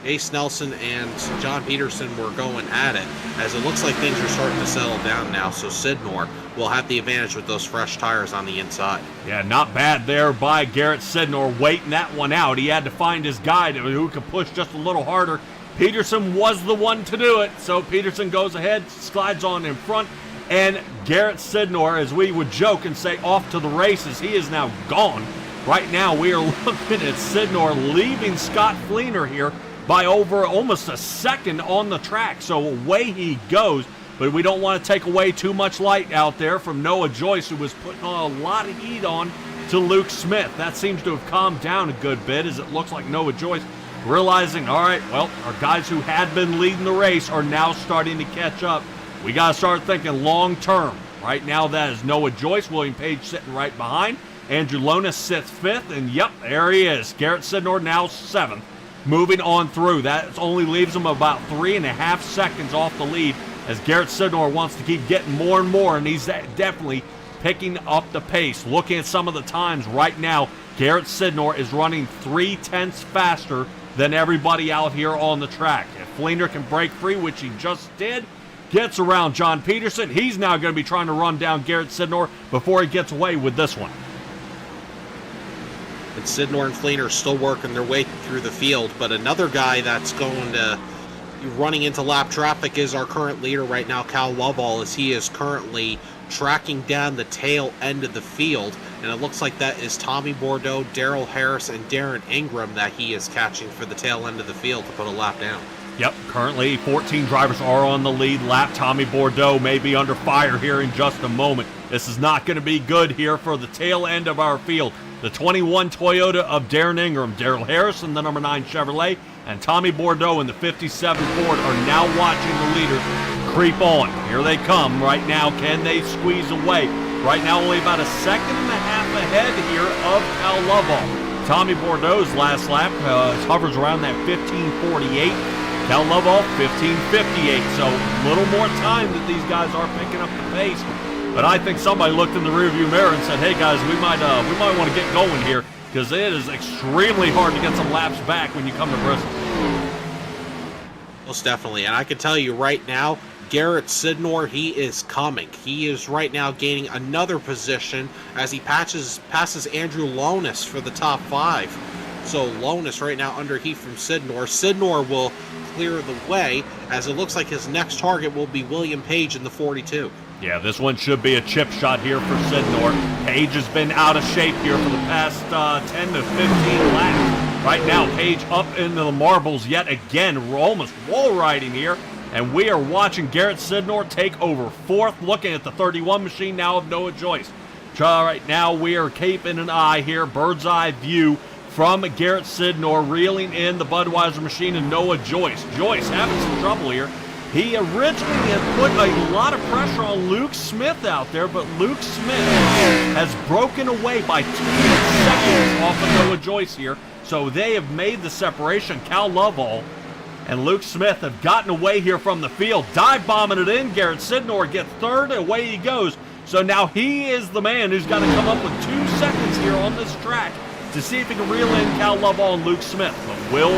[SPEAKER 2] Ace Nelson and John Peterson were going at it, as it looks like things are starting to settle down now, so Sidnor will have the advantage with those fresh tires on the inside.
[SPEAKER 1] Yeah, not bad there by Garrett Sidnor, waiting that one out. He had to find his guy who could push just a little harder. Peterson was the one to do it, so Peterson goes ahead, slides on in front, and Garrett Sidnor, as we would joke and say, off to the races. He is now gone. Right now, we are looking at Sidnor leaving Scott Fleener here by over almost a second on the track, so away he goes. But we don't want to take away too much light out there from Noah Joyce, who was putting a lot of heat on to Luke Smith. That seems to have calmed down a good bit, as it looks like Noah Joyce realizing, all right, well, our guys who had been leading the race are now starting to catch up. We got to start thinking long term. Right now, that is Noah Joyce, William Page sitting right behind. Andrew Lonis sits fifth, and yep, there he is. Garrett Sidnor now seventh. Moving on through. That only leaves him about 3.5 seconds off the lead, as Garrett Sidnor wants to keep getting more and more, and he's definitely picking up the pace. Looking at some of the times right now, Garrett Sidnor is running 0.3 faster than everybody out here on the track. If Fleener can break free, which he just did, gets around John Peterson, he's now going to be trying to run down Garrett Sidnor before he gets away with this one.
[SPEAKER 2] And Sidnor and Fleener still working their way through the field, but another guy that's going to be running into lap traffic is our current leader right now, Cal Lovell, as he is currently tracking down the tail end of the field, and it looks like that is Tommy Bordeaux, Daryl Harris, and Darren Ingram that he is catching for the tail end of the field to put a lap down.
[SPEAKER 1] Yep, currently 14 drivers are on the lead lap. Tommy Bordeaux may be under fire here in just a moment. This is not going to be good here for the tail end of our field. The 21 Toyota of Darren Ingram, Daryl Harris in the number 9 Chevrolet, and Tommy Bordeaux in the 57 Ford are now watching the leaders creep on. Here they come right now. Can they squeeze away? Right now, only about 1.5 seconds ahead here of Cal Lovell. Tommy Bordeaux's last lap hovers around that 15:48. Cal Lovell 15:58. So a little more time that these guys are picking up the pace. But I think somebody looked in the rearview mirror and said, "Hey guys, we might want to get going here, because it is extremely hard to get some laps back when you come to Bristol."
[SPEAKER 2] Most definitely, and I can tell you right now, Garrett Sidnor, he is coming. He is right now gaining another position as he passes Andrew Lonis for the top 5. So Lonis right now under heat from Sidnor. Sidnor will clear the way, as it looks like his next target will be William Page in the 42.
[SPEAKER 1] Yeah, this one should be a chip shot here for Sidnor. Page has been out of shape here for the past 10 to 15 laps. Right now, Page up into the marbles yet again. We're almost wall riding here. And we are watching Garrett Sidnor take over fourth, looking at the 31 machine now of Noah Joyce. Right now, we are keeping an eye here, bird's eye view from Garrett Sidnor, reeling in the Budweiser machine and Noah Joyce. Joyce having some trouble here. He originally had put a lot of pressure on Luke Smith out there, but Luke Smith has broken away by 2 seconds off of Noah Joyce here. So they have made the separation. Cal Lovell and Luke Smith have gotten away here from the field. Dive bombing it in. Garrett Sidnor gets third. Away he goes. So now he is the man who's got to come up with 2 seconds here on this track to see if he can reel in Cal Lovell and Luke Smith. But will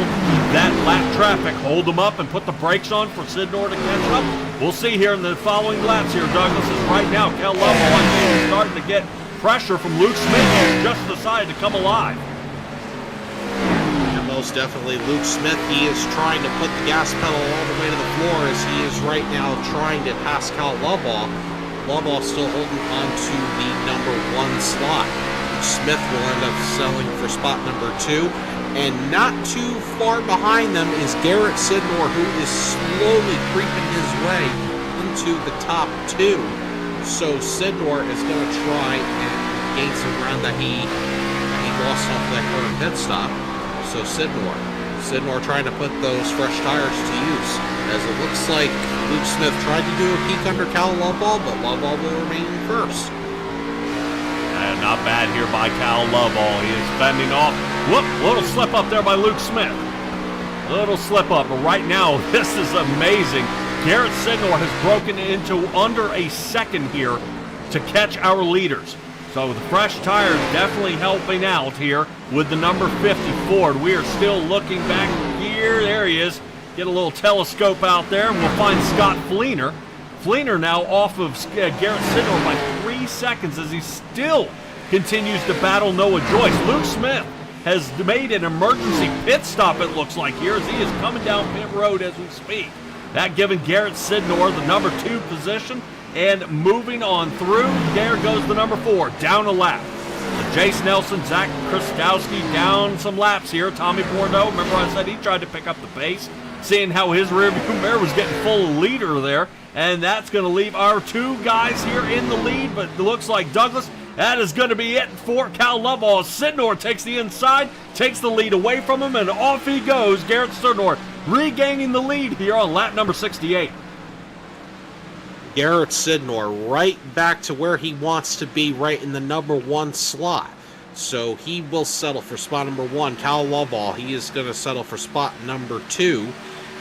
[SPEAKER 1] that lap traffic hold them up and put the brakes on for Sidnor to catch up? We'll see here in the following laps here, Douglas. Is right now Cal Lovell, I think, is starting to get pressure from Luke Smith, who's just decided to come alive.
[SPEAKER 2] Most definitely Luke Smith, he is trying to put the gas pedal all the way to the floor, as he is right now trying to pass Cal Lovell. Lovell still holding on to the number 1 slot. Smith will end up selling for spot number 2, and not too far behind them is Garrett Sidnor, who is slowly creeping his way into the top 2. So Sidnor is going to try and gain some ground that he lost off that current pit stop. So Sidnor trying to put those fresh tires to use, as it looks like Luke Smith tried to do a peek under Cal Lovell, but Lovell will remain first.
[SPEAKER 1] Not bad here by Cal Lovell. He is fending off. Whoop, little slip up there by Luke Smith. Little slip up, but right now, this is amazing. Garrett Sidnor has broken into under a second here to catch our leaders. So the fresh tires definitely helping out here with the number 50 Ford. We are still looking back here. There he is. Get a little telescope out there, and we'll find Scott Fleener. Fleener now off of Garrett Sidnor by 3 seconds as he still continues to battle Noah Joyce. Luke Smith has made an emergency pit stop, it looks like, here as he is coming down pit road as we speak. That giving Garrett Sidnor the number 2 position, and moving on through, there goes the number 4, down a lap. So Jace Nelson, Zach Kristowski down some laps here. Tommy Bordeaux, remember I said he tried to pick up the pace, seeing how his rearview mirror was getting full of leader there, and that's going to leave our 2 guys here in the lead, but it looks like Douglas, that is going to be it for Cal Lovell. Sidnor takes the inside, takes the lead away from him, and off he goes. Garrett Sidnor regaining the lead here on lap number 68.
[SPEAKER 2] Garrett Sidnor right back to where he wants to be, right in the number 1 slot. So he will settle for spot number 1. Cal Lovell, he is going to settle for spot number 2.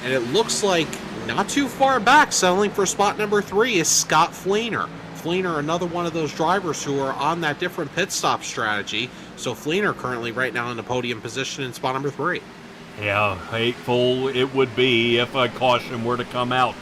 [SPEAKER 2] And it looks like not too far back, settling for spot number 3 is Scott Fleener. Fleener, another one of those drivers who are on that different pit stop strategy. So Fleener currently right now in the podium position in spot number 3.
[SPEAKER 1] Yeah, hateful it would be if a caution were to come out.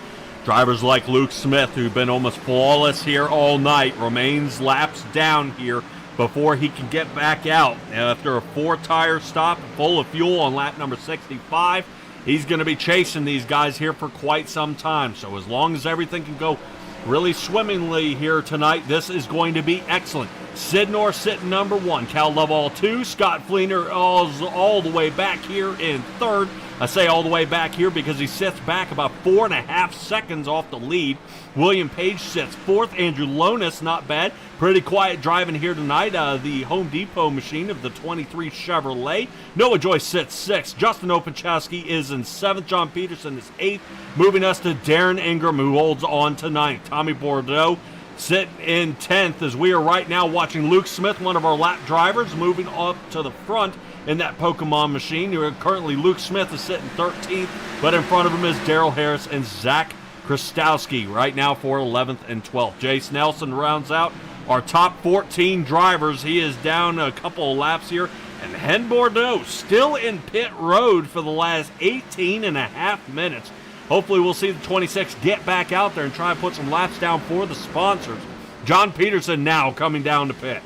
[SPEAKER 1] Drivers like Luke Smith, who've been almost flawless here all night, remains laps down here before he can get back out. After a 4-tire stop full of fuel on lap number 65, he's going to be chasing these guys here for quite some time. So as long as everything can go really swimmingly here tonight, this is going to be excellent. Sidnor sitting number 1, Cal Lovell 2, Scott Fleener all the way back here in 3rd. I say all the way back here because he sits back about 4.5 seconds off the lead. William Page sits 4th. Andrew Lonis, not bad. Pretty quiet driving here tonight. The Home Depot machine of the 23 Chevrolet. Noah Joyce sits 6th. Justin Opachowski is in 7th. John Peterson is 8th. Moving us to Darren Ingram, who holds on to 9th. Tommy Bordeaux sitting in 10th as we are right now watching Luke Smith, one of our lap drivers, moving up to the front in that Pokemon machine. Currently Luke Smith is sitting 13th, but in front of him is Daryl Harris and Zach Kristowski right now for 11th and 12th. Jace Nelson rounds out our top 14 drivers. He is down a couple of laps here, and Hen Bordeaux still in pit road for the last 18 and a half minutes. Hopefully we'll see the 26 get back out there and try and put some laps down for the sponsors. John Peterson now coming down to pit.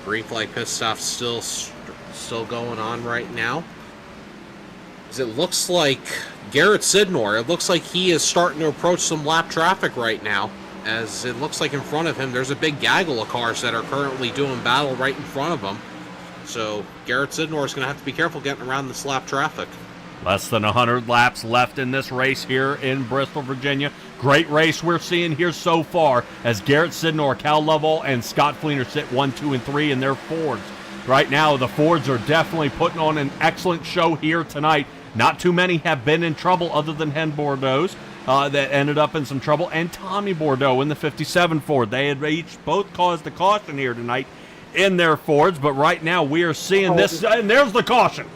[SPEAKER 2] Green flag pit stop still going on right now. As it looks like Garrett Sidnor, it looks like he is starting to approach some lap traffic right now. As it looks like in front of him, there's a big gaggle of cars that are currently doing battle right in front of him. So Garrett Sidnor is going to have to be careful getting around this lap traffic.
[SPEAKER 1] Less than 100 laps left in this race here in Bristol, Virginia. Great race we're seeing here so far as Garrett Sidnor, Cal Lovell, and Scott Fleener sit 1, 2, and 3 in their Fords. Right now, the Fords are definitely putting on an excellent show here tonight. Not too many have been in trouble other than Hen Bordeaux that ended up in some trouble, and Tommy Bordeaux in the 57 Ford. They had each both caused a caution here tonight in their Fords, but right now we are seeing this, and there's the caution.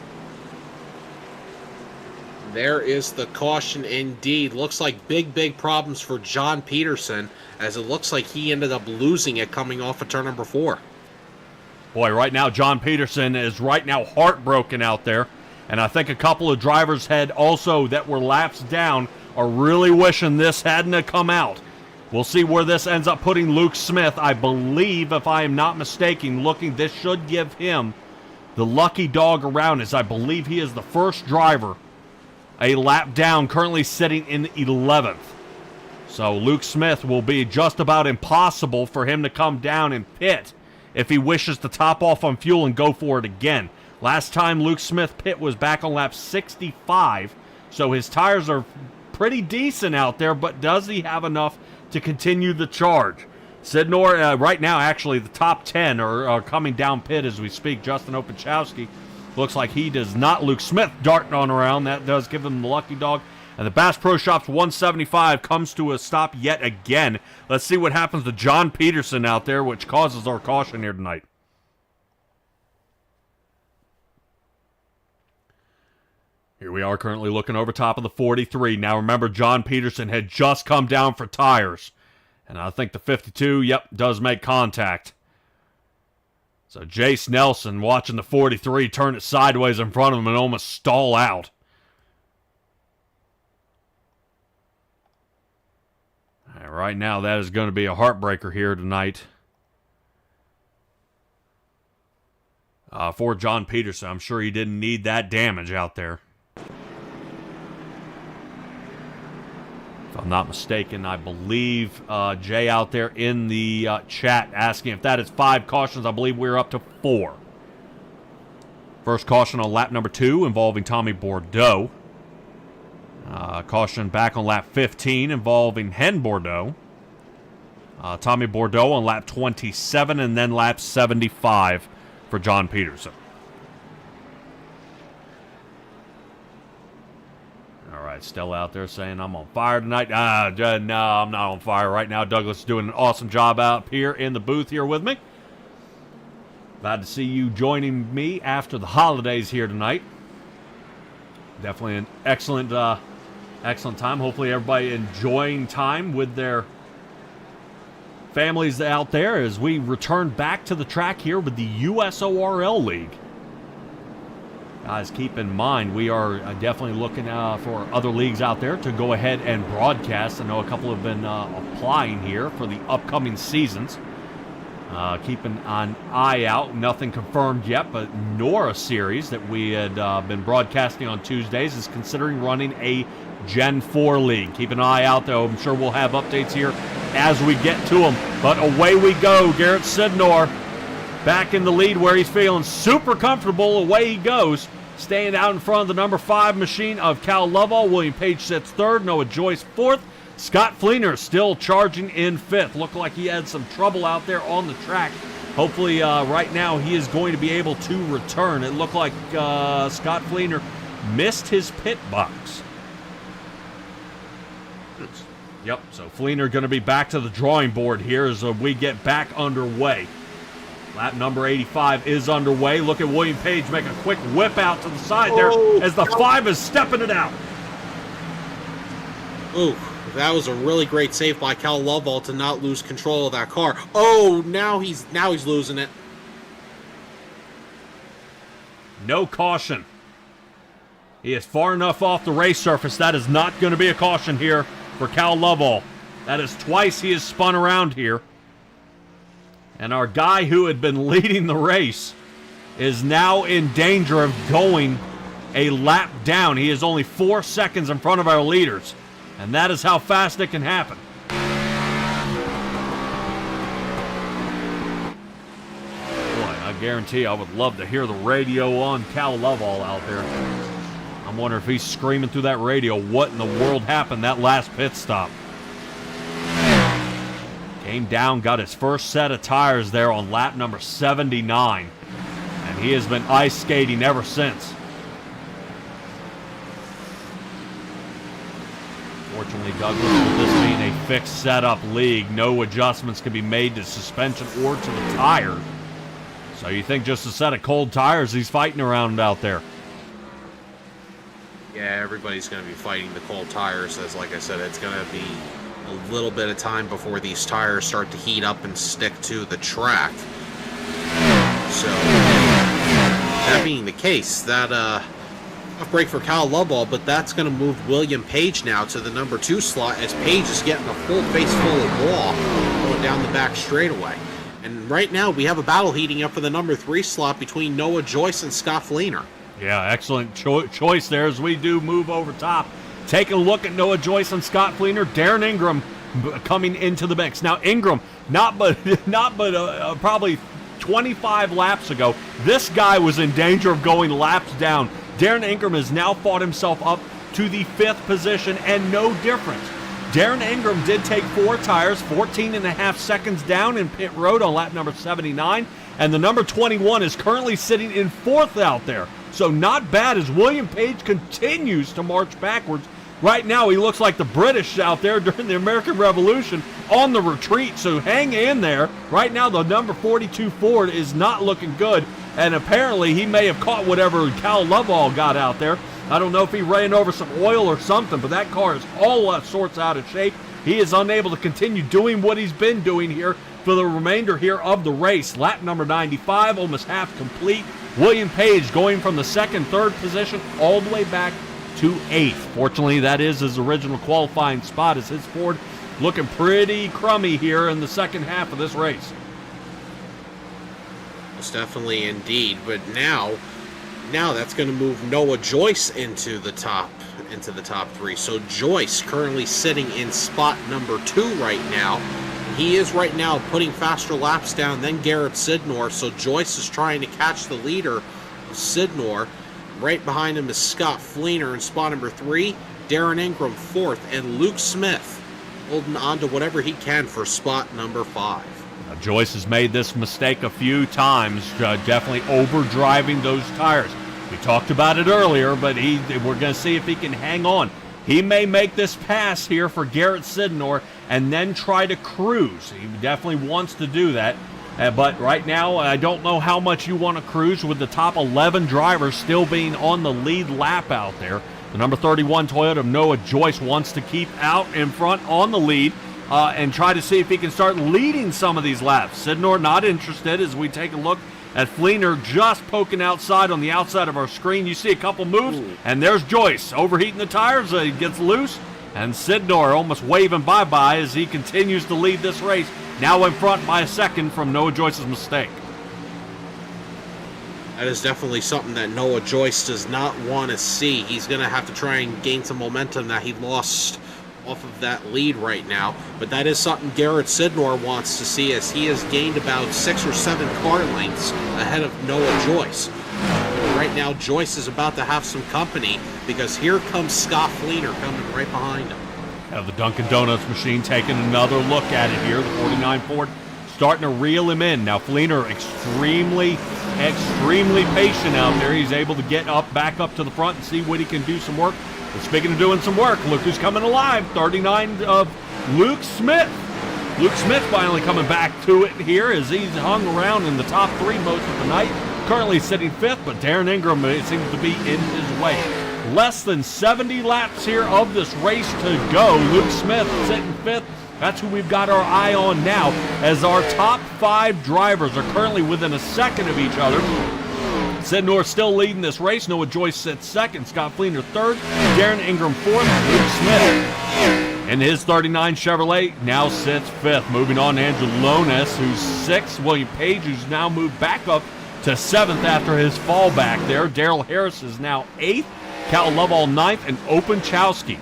[SPEAKER 2] There is the caution indeed. Looks like big problems for John Peterson, as it looks like he ended up losing it coming off of turn number 4.
[SPEAKER 1] Boy, right now John Peterson is right now heartbroken out there, and I think a couple of drivers had also that were laps down are really wishing this hadn't have come out. We'll see where this ends up putting Luke Smith. I believe, if I am not mistaken, this should give him the lucky dog around, as I believe he is the first driver a lap down, currently sitting in 11th. So Luke Smith will be just about impossible for him to come down and pit if he wishes to top off on fuel and go for it again. Last time Luke Smith pit was back on lap 65, so his tires are pretty decent out there, but does he have enough to continue the charge? Sidnor, right now, actually, the top 10 are coming down pit as we speak. Justin Opachowski looks like he does not. Luke Smith darting on around. That does give him the lucky dog. And the Bass Pro Shops 175 comes to a stop yet again. Let's see what happens to John Peterson out there, which causes our caution here tonight. Here Here we are currently looking over top of the 43. Now remember, John Peterson had just come down for tires. And I think the 52, yep, does make contact. So Jace Nelson watching the 43 turn it sideways in front of him and almost stall out. All right, right now that is going to be a heartbreaker here tonight. For John Peterson. I'm sure he didn't need that damage out there. If I'm not mistaken, I believe Jay out there in the chat asking if that is 5 cautions. I believe we're up to 4. First caution on lap number 2 involving Tommy Bordeaux. Caution back on lap 15 involving Hen Bordeaux. Tommy Bordeaux on lap 27 and then lap 75 for John Peterson. All right, still out there saying I'm on fire tonight. No, I'm not on fire right now. Douglas is doing an awesome job out here in the booth here with me. Glad to see you joining me after the holidays here tonight. Definitely an excellent, excellent time. Hopefully everybody enjoying time with their families out there as we return back to the track here with the USORL League. Guys, keep in mind, we are definitely looking for other leagues out there to go ahead and broadcast. I know a couple have been applying here for the upcoming seasons. Keeping an eye out. Nothing confirmed yet, but Nora Series that we had been broadcasting on Tuesdays is considering running a Gen 4 league. Keep an eye out, though. I'm sure we'll have updates here as we get to them. But away we go. Garrett Sidnor back in the lead where he's feeling super comfortable. Away he goes. Staying out in front of the number 5 machine of Cal Lovell. William Page sits 3rd. Noah Joyce 4th. Scott Fleener still charging in 5th. Looked like he had some trouble out there on the track. Hopefully right now he is going to be able to return. It looked like Scott Fleener missed his pit box. Yep, so Fleener going to be back to the drawing board here as we get back underway. Lap number 85 is underway. Look at William Page make a quick whip out to the side there as the 5 is stepping it out.
[SPEAKER 2] Ooh, that was a really great save by Cal Lovell to not lose control of that car. Oh, now he's losing it.
[SPEAKER 1] No caution. He is far enough off the race surface. That is not going to be a caution here for Cal Lovell. That is twice he has spun around here. And our guy who had been leading the race is now in danger of going a lap down. He is only 4 seconds in front of our leaders. And that is how fast it can happen. Boy, I guarantee I would love to hear the radio on Cal Lovell out there. I'm wondering if he's screaming through that radio, what in the world happened that last pit stop? Came down, got his first set of tires there on lap number 79. And he has been ice skating ever since. Fortunately, Douglas, with this being a fixed setup league, no adjustments can be made to suspension or to the tire. So you think just a set of cold tires he's fighting around out there?
[SPEAKER 2] Yeah, everybody's going to be fighting the cold tires. As like I said, it's going to be a little bit of time before these tires start to heat up and stick to the track. So, that being the case, that tough break for Cal Lovell, but that's going to move William Page now to the number 2 slot as Page is getting a full face full of wall going down the back straightaway. And right now we have a battle heating up for the number 3 slot between Noah Joyce and Scott Fleener.
[SPEAKER 1] Yeah, excellent choice there as we do move over top. Take a look at Noah Joyce and Scott Fleener. Darren Ingram coming into the mix. Now Ingram, not but probably 25 laps ago, this guy was in danger of going laps down. Darren Ingram has now fought himself up to the 5th position and no difference. Darren Ingram did take 4 tires, 14 and a half seconds down in pit road on lap number 79, and the number 21 is currently sitting in 4th out there. So not bad as William Page continues to march backwards. Right now he looks like the British out there during the American Revolution on the retreat, so hang in there. Right now the number 42 Ford is not looking good, and apparently he may have caught whatever Cal Lovell got out there, I don't know if he ran over some oil or something, but that car is all sorts out of shape. He is unable to continue doing what he's been doing here for the remainder here of the race. Lap number 95, almost half complete. William Page going from the second, third position all the way back to 8th. Fortunately, that is his original qualifying spot, as his Ford looking pretty crummy here in the second half of this race.
[SPEAKER 2] Most definitely indeed, but now that's going to move Noah Joyce into the top 3. So Joyce currently sitting in spot number 2 right now. He is right now putting faster laps down than Garrett Sidnor, so Joyce is trying to catch the leader of Sidnor. Right behind him is Scott Fleener in spot number 3, Darren Ingram 4th, and Luke Smith holding on to whatever he can for spot number 5.
[SPEAKER 1] Joyce has made this mistake a few times, definitely overdriving those tires. We talked about it earlier, but we're going to see if he can hang on. He may make this pass here for Garrett Sidnor and then try to cruise. He definitely wants to do that. But right now, I don't know how much you want to cruise with the top 11 drivers still being on the lead lap out there. The number 31 Toyota of Noah Joyce wants to keep out in front on the lead and try to see if he can start leading some of these laps. Sidnor not interested as we take a look at Fleener just poking outside on the outside of our screen. You see a couple moves, and there's Joyce overheating the tires. He gets loose, and Sidnor almost waving bye-bye as he continues to lead this race. Now in front by a second from Noah Joyce's mistake.
[SPEAKER 2] That is definitely something that Noah Joyce does not want to see. He's going to have to try and gain some momentum that he lost off of that lead right now. But that is something Garrett Sidnor wants to see, as he has gained about 6 or 7 car lengths ahead of Noah Joyce. Right now, Joyce is about to have some company, because here comes Scott Fleener coming right behind him.
[SPEAKER 1] Have the Dunkin' Donuts machine taking another look at it here. The 49 Ford starting to reel him in. Now Fleener extremely patient out there. He's able to get back up to the front and see what he can do some work. But speaking of doing some work, look who's coming alive. 39 of Luke Smith. Luke Smith finally coming back to it here as he's hung around in the top 3 most of the night. Currently sitting 5th, but Darren Ingram seems to be in his way. Less than 70 laps here of this race to go. Luke Smith sitting 5th. That's who we've got our eye on now, as our top 5 drivers are currently within a second of each other. Sidnor still leading this race. Noah Joyce sits 2nd. Scott Fleener 3rd. Darren Ingram 4th. Luke Smith in his 39 Chevrolet now sits 5th. Moving on to Andrew Lones, who's 6th. William Page, who's now moved back up to 7th after his fall back there. Darrell Harris is now 8th. Cal Lovell 9th, and Openchowski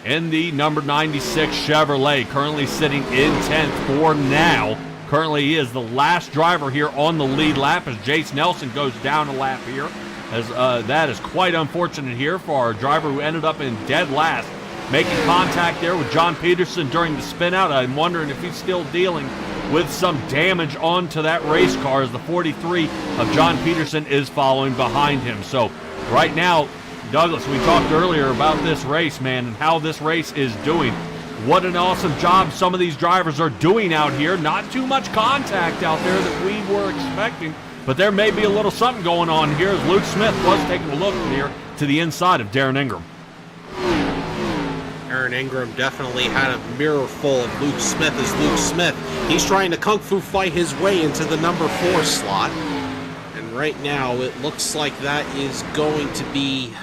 [SPEAKER 1] in the number 96 Chevrolet, currently sitting in 10th for now. Currently, he is the last driver here on the lead lap as Jace Nelson goes down a lap here. As that is quite unfortunate here for our driver who ended up in dead last, making contact there with John Peterson during the spin out. I'm wondering if he's still dealing with some damage onto that race car, as the 43 of John Peterson is following behind him. So right now, Douglas, we talked earlier about this race, man, and how this race is doing. What an awesome job some of these drivers are doing out here. Not too much contact out there that we were expecting, but there may be a little something going on here, as Luke Smith was taking a look here to the inside of Darren Ingram.
[SPEAKER 2] Darren Ingram definitely had a mirror full of Luke Smith, as Luke Smith, he's trying to kung fu fight his way into the number 4 slot. And right now, it looks like that is going to be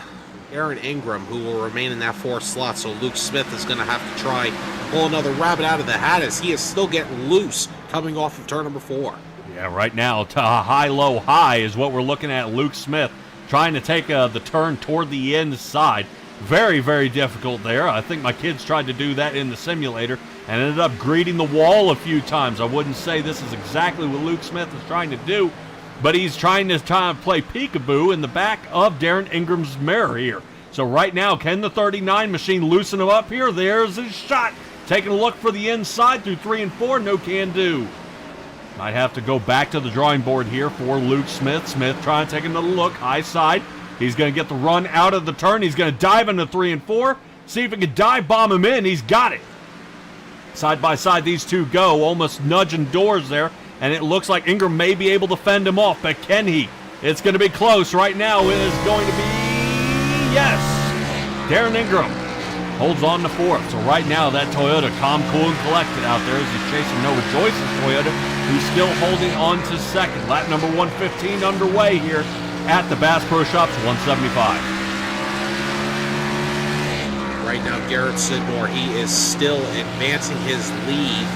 [SPEAKER 2] Darren Ingram who will remain in that 4th slot, so Luke Smith is going to have to try to pull another rabbit out of the hat, as he is still getting loose coming off of turn number 4.
[SPEAKER 1] Yeah, right now, high-low high is what we're looking at. Luke Smith trying to take the turn toward the inside. Very, very difficult there. I think my kids tried to do that in the simulator and ended up greeting the wall a few times. I wouldn't say this is exactly what Luke Smith is trying to do, but he's trying to play peekaboo in the back of Darren Ingram's mirror here. So right now, can the 39 machine loosen him up here? There's his shot. Taking a look for the inside through 3 and 4. No can do. Might have to go back to the drawing board here for Luke Smith. Smith trying to take another look. High side. He's going to get the run out of the turn. He's going to dive into 3 and 4. See if he can dive bomb him in. He's got it. Side by side, these two go, almost nudging doors there. And it looks like Ingram may be able to fend him off, but can he? It's going to be close. Right now it is going to be, yes! Darren Ingram holds on to fourth. So right now, that Toyota, calm, cool, and collected out there as he's chasing Noah Joyce's Toyota, who's still holding on to second. Lap number 115 underway here at the Bass Pro Shops 175.
[SPEAKER 2] Right now, Garrett Sidmore, he is still advancing his lead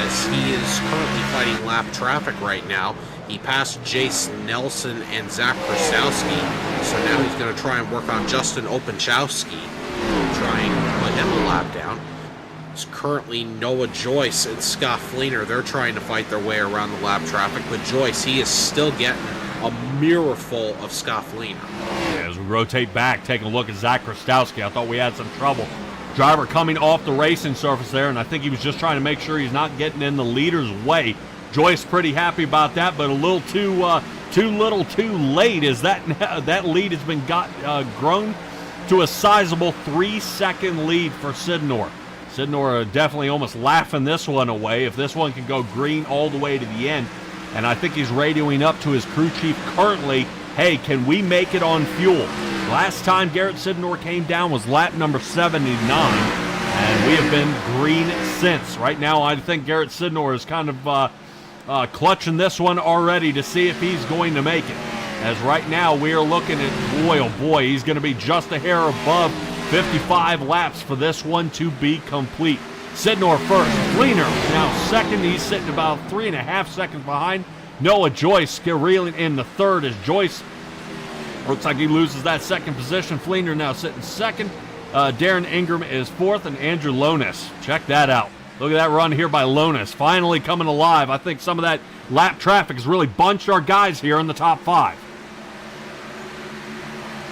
[SPEAKER 2] as he is currently fighting lap traffic right now. He passed Jace Nelson and Zach Krasowski, so now he's going to try and work on Justin Openchowski, try and put him a lap down. It's currently Noah Joyce and Scott Fleener. They're trying to fight their way around the lap traffic, but Joyce, he is still getting a mirror full of Scott Fleener.
[SPEAKER 1] Yeah, as we rotate back, taking a look at Zach Krasowski, I thought we had some trouble. Driver coming off the racing surface there, and I think he was just trying to make sure he's not getting in the leader's way. Joyce pretty happy about that, but a little too little too late as that lead has been grown to a sizable 3-second lead for Sidnor. Sidnor definitely almost laughing this one away if this one can go green all the way to the end. And I think he's radioing up to his crew chief currently, hey, can we make it on fuel? Last time Garrett Sidnor came down was lap number 79, and we have been green since. Right now, I think Garrett Sidnor is kind of clutching this one already to see if he's going to make it. As right now, we are looking at, boy, oh boy, he's going to be just a hair above 55 laps for this one to be complete. Sidnor first, Fleener now second. He's sitting about 3.5 seconds behind. Noah Joyce reeling in the third as Joyce looks like he loses that second position. Fleener now sitting second. Darren Ingram is fourth, and Andrew Lonis. Check that out. Look at that run here by Lonis. Finally coming alive. I think some of that lap traffic has really bunched our guys here in the top 5.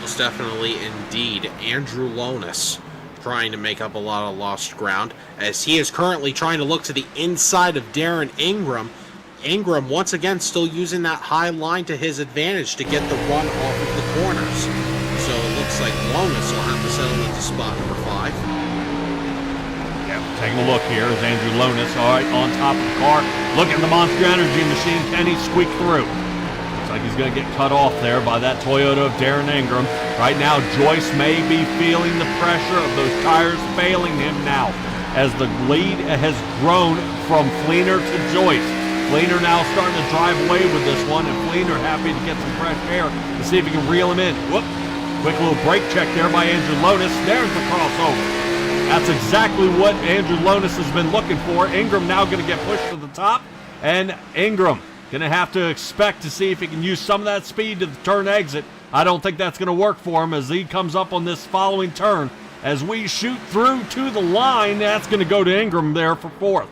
[SPEAKER 2] Most definitely indeed. Andrew Lonis trying to make up a lot of lost ground as he is currently trying to look to the inside of Darren Ingram. Ingram once again still using that high line to his advantage to get the run off of the corners. So it looks like Lonis will have to settle into spot number 5.
[SPEAKER 1] Yeah, taking a look here is Andrew Lonis, all right, on top of the car. Look at the Monster Energy machine. Can he squeak through? Looks like he's going to get cut off there by that Toyota of Darren Ingram. Right now, Joyce may be feeling the pressure of those tires failing him now as the lead has grown from Fleener to Joyce. Fleener now starting to drive away with this one, and Fleener happy to get some fresh air to see if he can reel him in. Whoop! Quick little brake check there by Andrew Lonis. There's the crossover. That's exactly what Andrew Lonis has been looking for. Ingram now going to get pushed to the top, and Ingram going to have to expect to see if he can use some of that speed to the turn exit. I don't think that's going to work for him as he comes up on this following turn. As we shoot through to the line, that's going to go to Ingram there for fourth.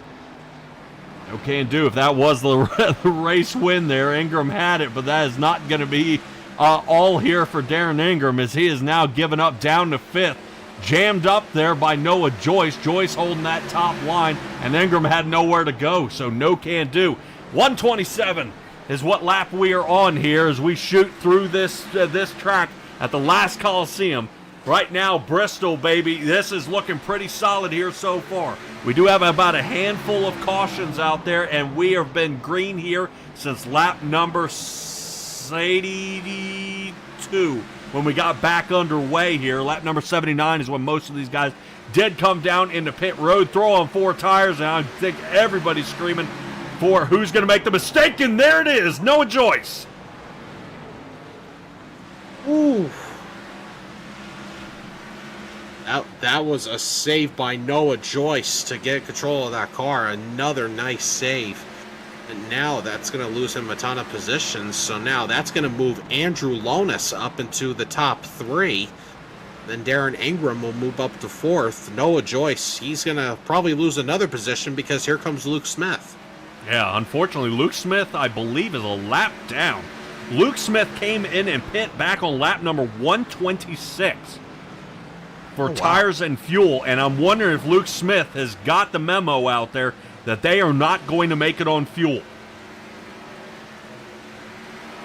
[SPEAKER 1] No can do. If that was the race win there, Ingram had it, but that is not going to be all here for Darren Ingram as he is now given up down to fifth. Jammed up there by Noah Joyce. Joyce holding that top line, and Ingram had nowhere to go, so no can do. 127 is what lap we are on here as we shoot through this track at the last Coliseum. Right now, Bristol, baby, this is looking pretty solid here so far. We do have about a handful of cautions out there, and we have been green here since lap number 82. When we got back underway here, lap number 79 is when most of these guys did come down into pit road, throw on 4 tires, and I think everybody's screaming for who's going to make the mistake, and there it is, Noah Joyce.
[SPEAKER 2] Ooh. That was a save by Noah Joyce to get control of that car. Another nice save. And now that's going to lose him a ton of positions. So now that's going to move Andrew Lonis up into the top 3. Then Darren Ingram will move up to 4th. Noah Joyce, he's going to probably lose another position because here comes Luke Smith.
[SPEAKER 1] Yeah, unfortunately, Luke Smith, I believe, is a lap down. Luke Smith came in and pit back on lap number 126. For tires and fuel, and I'm wondering if Luke Smith has got the memo out there that they are not going to make it on fuel.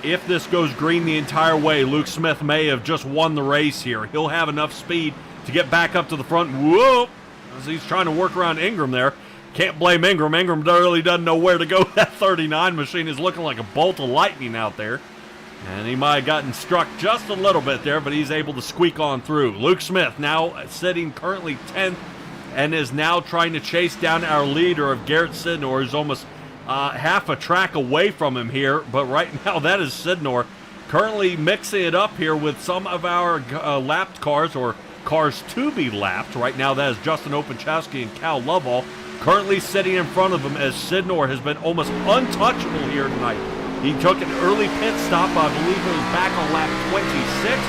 [SPEAKER 1] If this goes green the entire way, Luke Smith may have just won the race here. He'll have enough speed to get back up to the front. Whoa! As he's trying to work around Ingram there. Can't blame Ingram. Ingram really doesn't know where to go. That 39 machine is looking like a bolt of lightning out there. And he might have gotten struck just a little bit there, but he's able to squeak on through. Luke Smith now sitting currently 10th and is now trying to chase down our leader of Garrett Sidnor, who's almost half a track away from him here. But right now that is Sidnor currently mixing it up here with some of our lapped cars, or cars to be lapped. Right now that is Justin Openchowski and Cal Lovell currently sitting in front of him, as Sidnor has been almost untouchable here tonight. He took an early pit stop, I believe it was back on lap 26.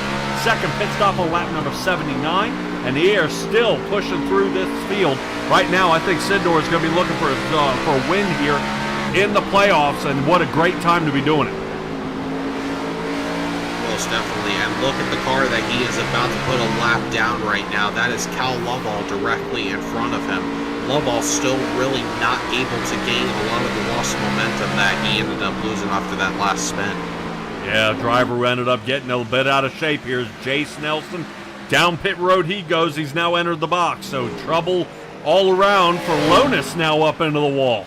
[SPEAKER 1] Second pit stop on lap number 79. And he is still pushing through this field. Right now, I think Sidnor is going to be looking for a win here in the playoffs, and what a great time to be doing it.
[SPEAKER 2] Most definitely. And look at the car that he is about to put a lap down right now. That is Cal Lovell directly in front of him. Lovell still really not able to gain a lot of the lost momentum that he ended up losing after that last spin.
[SPEAKER 1] Yeah, driver who ended up getting a bit out of shape here is Jace Nelson. Down pit road he goes. He's now entered the box. So trouble all around for Lonis now up into the wall.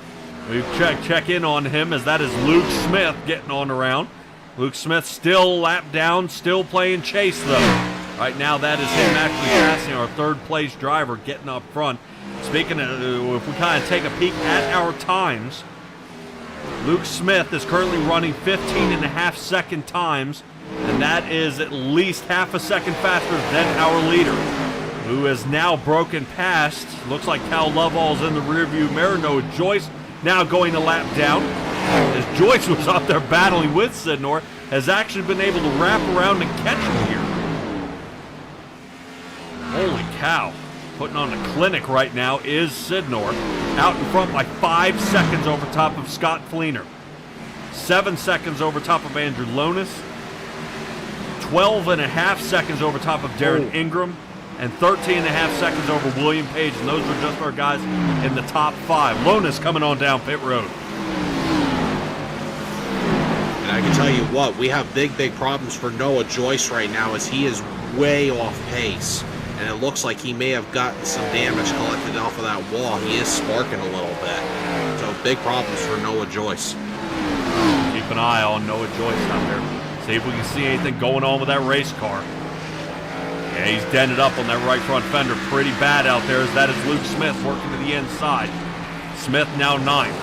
[SPEAKER 1] We check in on him, as that is Luke Smith getting on around. Luke Smith still lapped down, still playing chase though. Right now that is him actually passing our third place driver, getting up front. Speaking of, if we kind of take a peek at our times, Luke Smith is currently running 15.5-second times, and that is at least half a second faster than our leader, who is now broken past. Looks like Cal Lovell's in the rearview mirror. Noah Joyce now going a lap down, as Joyce was up there battling with Sidnor, has actually been able to wrap around and catch him here. Holy cow. Putting on a clinic right now is Sidnor, out in front by 5 seconds over top of Scott Fleener, 7 seconds over top of Andrew Lonis, 12.5 seconds over top of Darren Ingram, and 13.5 seconds over William Page. And those are just our guys in the top 5. Lonis coming on down pit road.
[SPEAKER 2] And I can tell you what, we have big problems for Noah Joyce right now, as he is way off pace. And it looks like he may have gotten some damage collected off of that wall. He is sparking a little bit. So big problems for Noah Joyce.
[SPEAKER 1] Keep an eye on Noah Joyce out there. See if we can see anything going on with that race car. Yeah, he's dented up on that right front fender pretty bad out there, as that is Luke Smith working to the inside. Smith now 9th.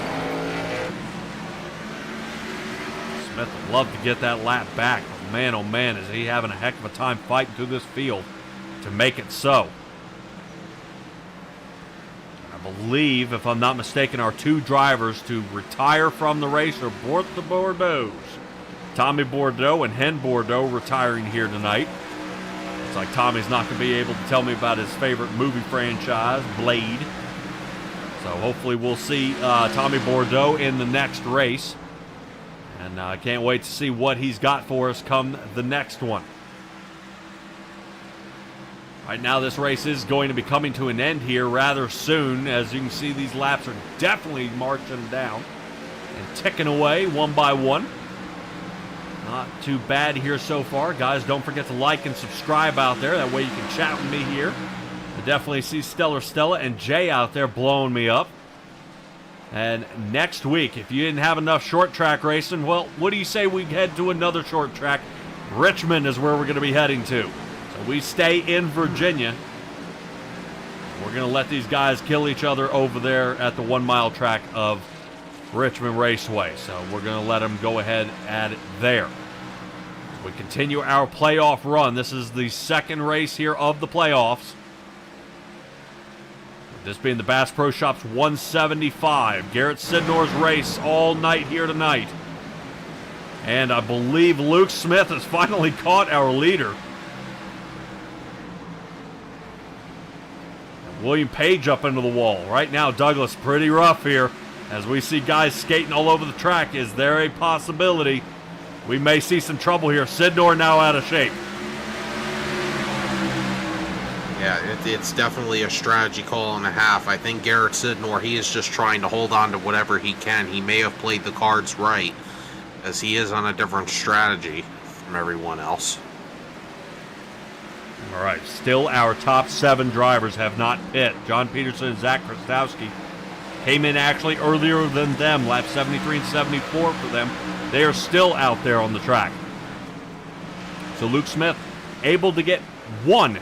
[SPEAKER 1] Smith would love to get that lap back, but man, oh man, is he having a heck of a time fighting through this field to make it so. I believe, if I'm not mistaken, our 2 drivers to retire from the race are both the Bordeaux. Tommy Bordeaux and Hen Bordeaux retiring here tonight. Looks like Tommy's not going to be able to tell me about his favorite movie franchise, Blade. So hopefully we'll see Tommy Bordeaux in the next race. And I can't wait to see what he's got for us come the next one. Right now, this race is going to be coming to an end here rather soon. As you can see, these laps are definitely marching down and ticking away one by one. Not too bad here so far. Guys, don't forget to like and subscribe out there. That way you can chat with me here. I definitely see Stellar Stella and Jay out there blowing me up. And next week, if you didn't have enough short track racing, well, what do you say we head to another short track? Richmond is where we're going to be heading to. So we stay in Virginia. We're going to let these guys kill each other over there at the 1 mile track of Richmond Raceway. So we're going to let them go ahead at it there. We continue our playoff run. This is the second race here of the playoffs. This being the Bass Pro Shops 175. Garrett Sidnor's race all night here tonight. And I believe Luke Smith has finally caught our leader. William Page up into the wall. Right now, Douglas, pretty rough here. As we see guys skating all over the track, is there a possibility we may see some trouble here? Sidnor now out of shape.
[SPEAKER 2] Yeah, it's definitely a strategy call and a half. I think Garrett Sidnor, he is just trying to hold on to whatever he can. He may have played the cards right, as he is on a different strategy from everyone else.
[SPEAKER 1] All right, still our top 7 drivers have not pit. John Peterson and Zach Krastowski came in actually earlier than them, lap 73 and 74 for them. They are still out there on the track. So Luke Smith able to get one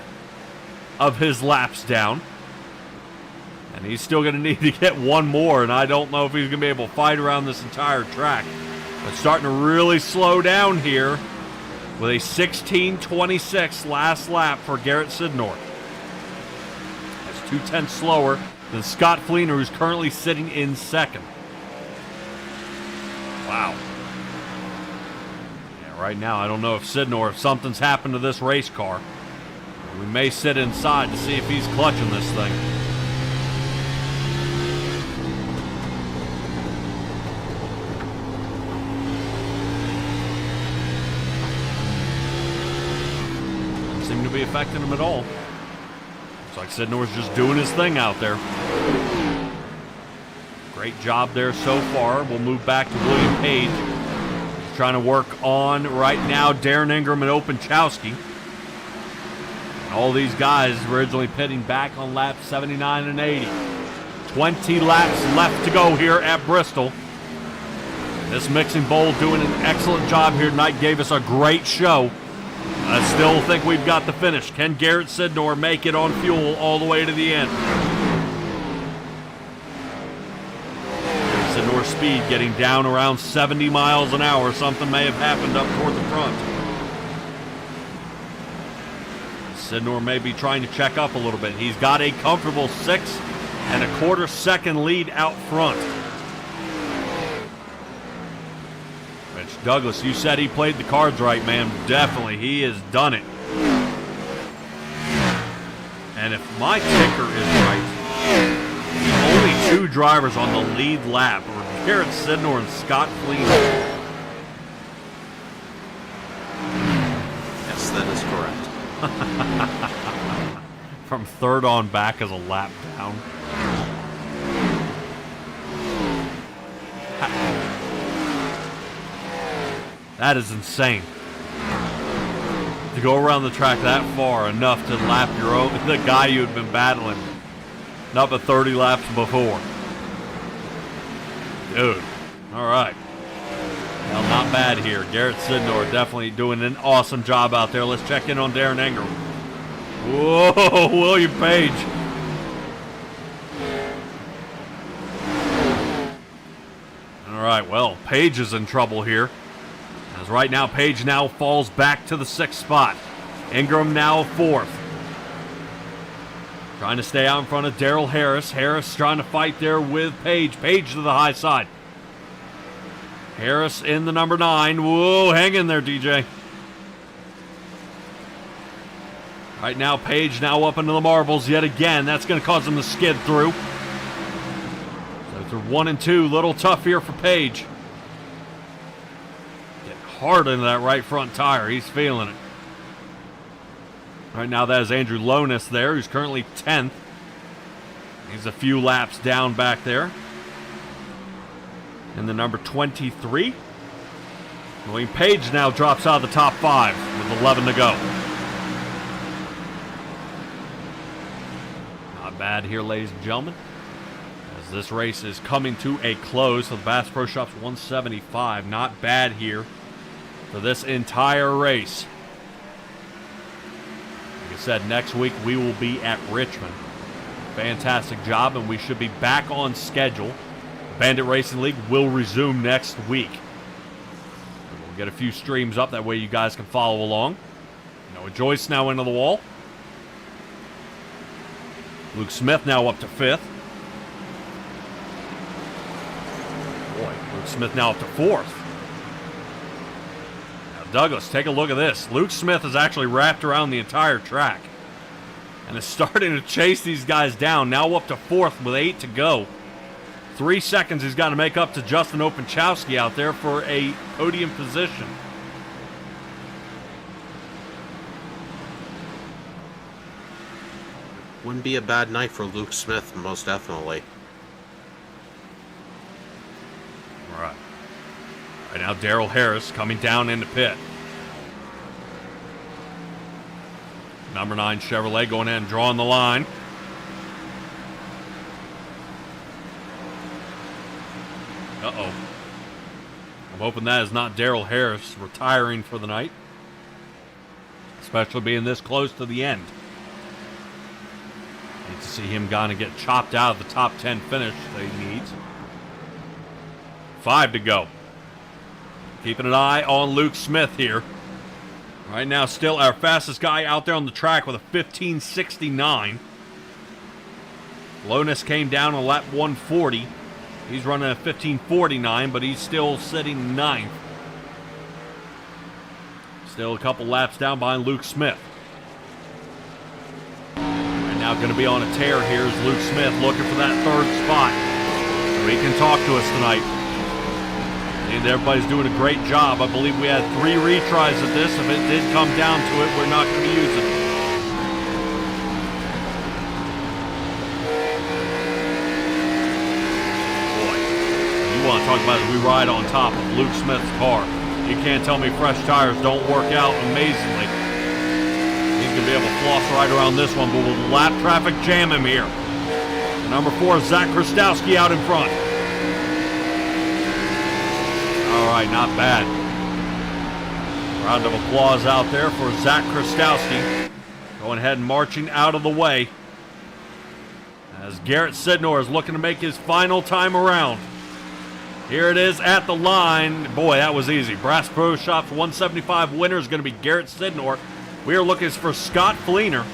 [SPEAKER 1] of his laps down. And he's still going to need to get one more, and I don't know if he's going to be able to fight around this entire track. But starting to really slow down here with a 16:26 last lap for Garrett Sidnor. That's 2/10 slower than Scott Fleener, who's currently sitting in second. Wow. Yeah, right now, I don't know if Sidnor, if something's happened to this race car. We may sit inside to see if he's clutching this thing. Seem to be affecting him at all. Looks like Sidnor's just doing his thing out there. Great job there so far. We'll move back to William Page. He's trying to work on right now Darren Ingram and Openchowski. All these guys originally pitting back on laps 79 and 80. 20 laps left to go here at Bristol. This mixing bowl doing an excellent job here tonight. Gave us a great show. I still think we've got the finish. Can Garrett Sidnor make it on fuel all the way to the end? Sidnor's speed getting down around 70 miles an hour. Something may have happened up toward the front. Sidnor may be trying to check up a little bit. He's got a comfortable 6.25 second lead out front. Douglas, you said he played the cards right, man. Definitely, he has done it. And if my ticker is right, only 2 drivers on the lead lap are Garrett Sidnor and Scott Fleener.
[SPEAKER 2] Yes, that is correct.
[SPEAKER 1] From third on back as a lap down. That is insane. To go around the track that far enough to lap your own, the guy you had been battling not but 30 laps before. Dude, all right. Well, not bad here. Garrett Sidnor definitely doing an awesome job out there. Let's check in on Darren Ingram. Whoa, William Page. All right, well, Page is in trouble here. As right now, Page now falls back to the 6th spot. Ingram now 4th. Trying to stay out in front of Darrell Harris. Harris trying to fight there with Page. Page to the high side. Harris in the number 9. Whoa, hang in there, DJ. Right now, Page now up into the marbles yet again. That's going to cause him to skid through. So through 1 and 2, little tough here for Page. Hard into that right front tire. He's feeling it. Right now, that is Andrew Lonis there, who's currently 10th. He's a few laps down back there. And the number 23. William Page now drops out of the top 5 with 11 to go. Not bad here, ladies and gentlemen. As this race is coming to a close. So the Bass Pro Shop's 175. Not bad here for this entire race. Like I said, next week we will be at Richmond. Fantastic job, and we should be back on schedule. Bandit Racing League will resume next week. We'll get a few streams up, that way you guys can follow along. Noah Joyce now into the wall. Luke Smith now up to 5th. Boy, Luke Smith now up to 4th. Douglas, take a look at this. Luke Smith is actually wrapped around the entire track and is starting to chase these guys down. Now up to 4th with 8 to go. 3 seconds he's got to make up to Justin Openchowski out there for a podium position.
[SPEAKER 2] Wouldn't be a bad night for Luke Smith, most definitely.
[SPEAKER 1] All right. Right now, Darrell Harris coming down into pit. Number 9 Chevrolet going in and drawing the line. Uh-oh. I'm hoping that is not Darrell Harris retiring for the night. especially being this close to the end. Need to see him gonna get chopped out of the top 10 finish that he needs. 5 to go. Keeping an eye on Luke Smith here. Right now, still our fastest guy out there on the track with a 15:69. Lonis came down on lap 140. He's running a 15:49, but he's still sitting 9th. Still a couple laps down behind Luke Smith. Right now, going to be on a tear here is Luke Smith looking for that 3rd spot. So he can talk to us tonight. And everybody's doing a great job. I believe we had 3 retries at this. If it did come down to it, we're not going to use it. Boy, you want to talk about it, we ride on top of Luke Smith's car. You can't tell me fresh tires don't work out amazingly. He's going to be able to floss right around this one, but we'll lap traffic jam him here. Number 4, Zach Krastowski out in front. All right, not bad. Round of applause out there for Zach Krastowski. Going ahead and marching out of the way as Garrett Sidnor is looking to make his final time around. Here it is at the line. Boy, that was easy. Brass Pro Shops 175 winner is going to be Garrett Sidnor. We are looking for Scott Fleener.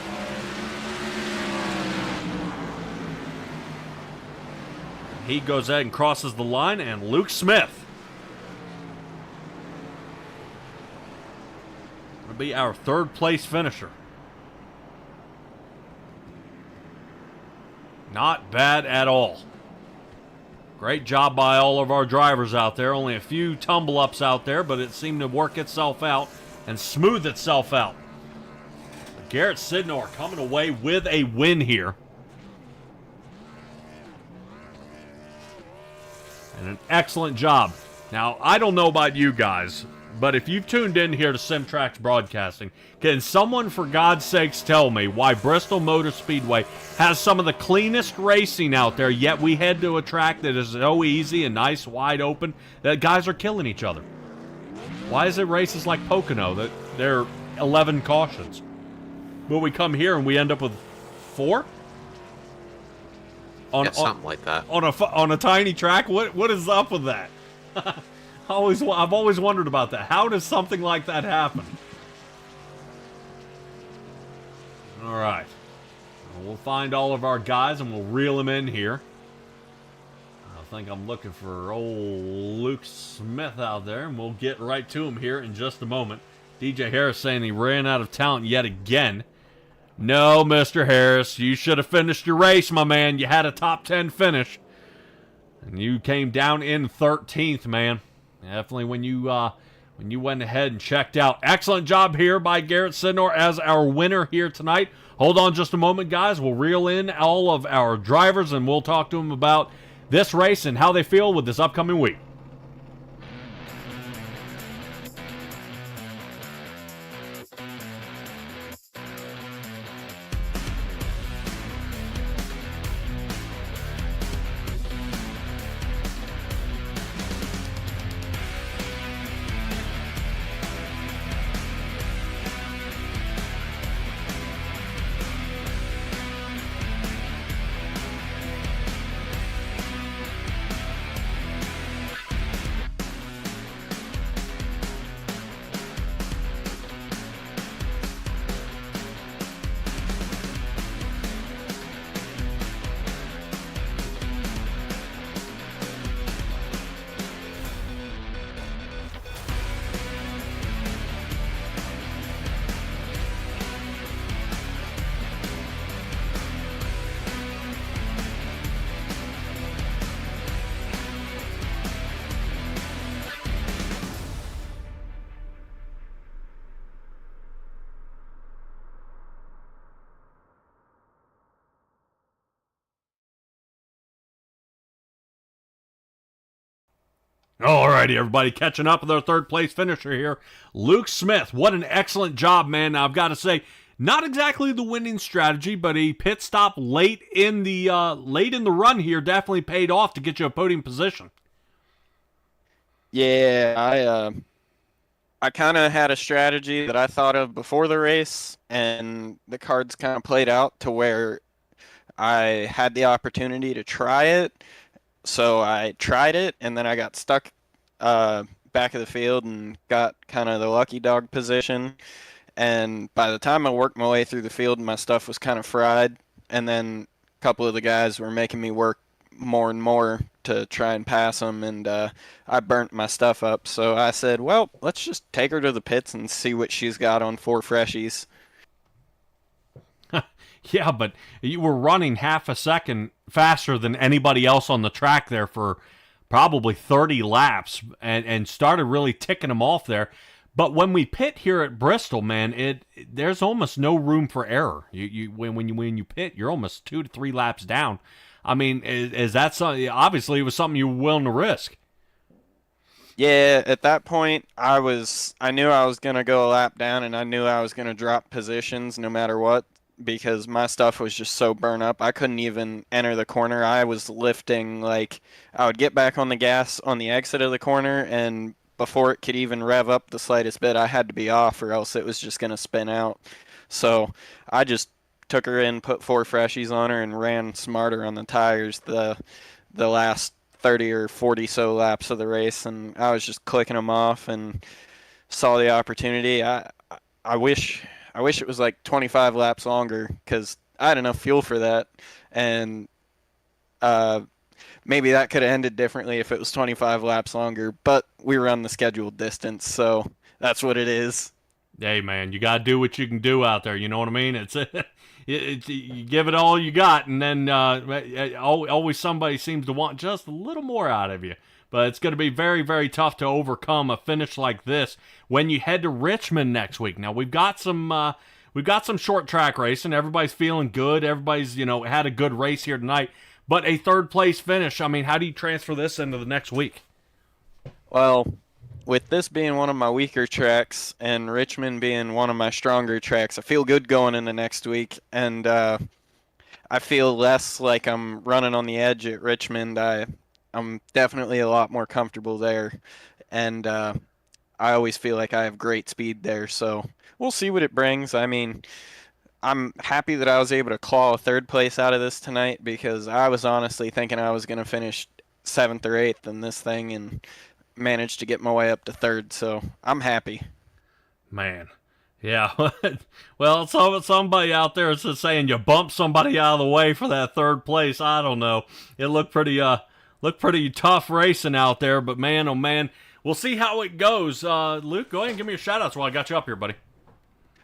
[SPEAKER 1] He goes ahead and crosses the line, and Luke Smith will be our 3rd place finisher. Not bad at all. Great job by all of our drivers out there. Only a few tumble ups out there, but it seemed to work itself out and smooth itself out. Garrett Sidnor coming away with a win here. And an excellent job. Now, I don't know about you guys, but if you've tuned in here to Simtrax Broadcasting, can someone for God's sakes tell me why Bristol Motor Speedway has some of the cleanest racing out there, yet we head to a track that is so easy and nice, wide open, that guys are killing each other? Why is it races like Pocono that they're 11 cautions, but we come here and we end up with 4?
[SPEAKER 2] Something like that.
[SPEAKER 1] On a tiny track? What is up with that? I've always wondered about that. How does something like that happen? All right. We'll find all of our guys and we'll reel them in here. I think I'm looking for old Luke Smith out there, and we'll get right to him here in just a moment. DJ Harris saying he ran out of talent yet again. No, Mr. Harris, you should have finished your race, my man. You had a top 10 finish, and you came down in 13th, man. Definitely when you went ahead and checked out. Excellent job here by Garrett Sidnor as our winner here tonight. Hold on just a moment, guys. We'll reel in all of our drivers, and we'll talk to them about this race and how they feel with this upcoming week. Alrighty, everybody, catching up with our 3rd place finisher here, Luke Smith. What an excellent job, man. Now, I've got to say, not exactly the winning strategy, but a pit stop late in the run here definitely paid off to get you a podium position.
[SPEAKER 3] Yeah, I kind of had a strategy that I thought of before the race, and the cards kind of played out to where I had the opportunity to try it. So I tried it, and then I got stuck uh, back of the field and got kind of the lucky dog position. And by the time I worked my way through the field, my stuff was kind of fried. And then a couple of the guys were making me work more and more to try and pass them, and I burnt my stuff up. So I said, well, let's just take her to the pits and see what she's got on four freshies.
[SPEAKER 1] Yeah, but you were running half a second faster than anybody else on the track there for probably 30 laps, and started really ticking them off there. But when we pit here at Bristol, man, there's almost no room for error. When you pit, you're almost 2 to 3 laps down. I mean, is that something? Obviously, it was something you were willing to risk.
[SPEAKER 3] Yeah, at that point, I knew I was gonna go a lap down, and I knew I was gonna drop positions no matter what because my stuff was just so burnt up. I couldn't even enter the corner. I was lifting like I would get back on the gas on the exit of the corner, and before it could even rev up the slightest bit, I had to be off, or else it was just gonna spin out. So I just took her in, put four freshies on her, and ran smarter on the tires the last 30 or 40 so laps of the race, and I was just clicking them off and saw the opportunity. I wish it was like 25 laps longer because I had enough fuel for that, and uh, maybe that could have ended differently if it was 25 laps longer. But we were on the scheduled distance, so that's what it is.
[SPEAKER 1] Hey, man, you got to do what you can do out there. You know what I mean? You give it all you got, and then always somebody seems to want just a little more out of you. But it's going to be very, very tough to overcome a finish like this when you head to Richmond next week. Now we've got some short track racing. Everybody's feeling good. Everybody's had a good race here tonight. But a third place finish. I mean, how do you transfer this into the next week?
[SPEAKER 3] Well, with this being one of my weaker tracks and Richmond being one of my stronger tracks, I feel good going into next week, and I feel less like I'm running on the edge at Richmond. I'm definitely a lot more comfortable there, and I always feel like I have great speed there. So we'll see what it brings. I mean, I'm happy that I was able to claw a third place out of this tonight because I was honestly thinking I was going to finish seventh or eighth in this thing and managed to get my way up to third. So I'm happy.
[SPEAKER 1] Man. Yeah. Well, somebody out there is just saying you bumped somebody out of the way for that third place. I don't know. It looked pretty tough racing out there, but man, oh man, we'll see how it goes. Luke, go ahead and give me a shout out while I got you up here, buddy.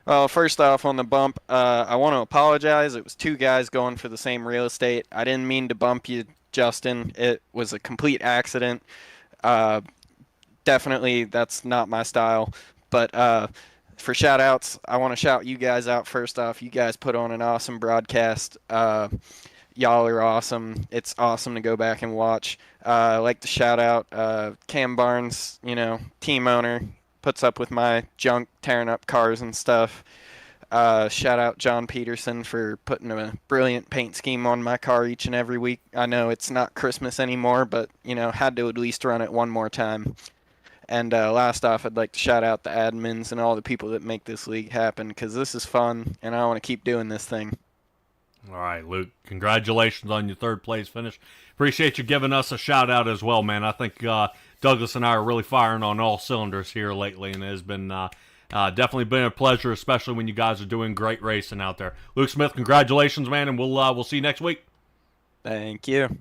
[SPEAKER 3] Well, first off, on the bump, I want to apologize. It was two guys going for the same real estate. I didn't mean to bump you, Justin. It was a complete accident. Uh, Definitely, that's not my style. But for shout outs, I want to shout you guys out first off. You guys put on an awesome broadcast. Y'all are awesome. It's awesome to go back and watch. I like to shout out Cam Barnes, team owner, puts up with my junk, tearing up cars and stuff. Shout out John Peterson for putting a brilliant paint scheme on my car each and every week. I know it's not Christmas anymore, but, had to at least run it one more time. And last off, I'd like to shout out the admins and all the people that make this league happen because this is fun, and I want to keep doing this thing.
[SPEAKER 1] All right, Luke, congratulations on your third place finish. Appreciate you giving us a shout out as well, man. I think Douglas and I are really firing on all cylinders here lately, and it has been definitely been a pleasure, especially when you guys are doing great racing out there. Luke Smith, congratulations, man, and we'll see you next week.
[SPEAKER 3] Thank you.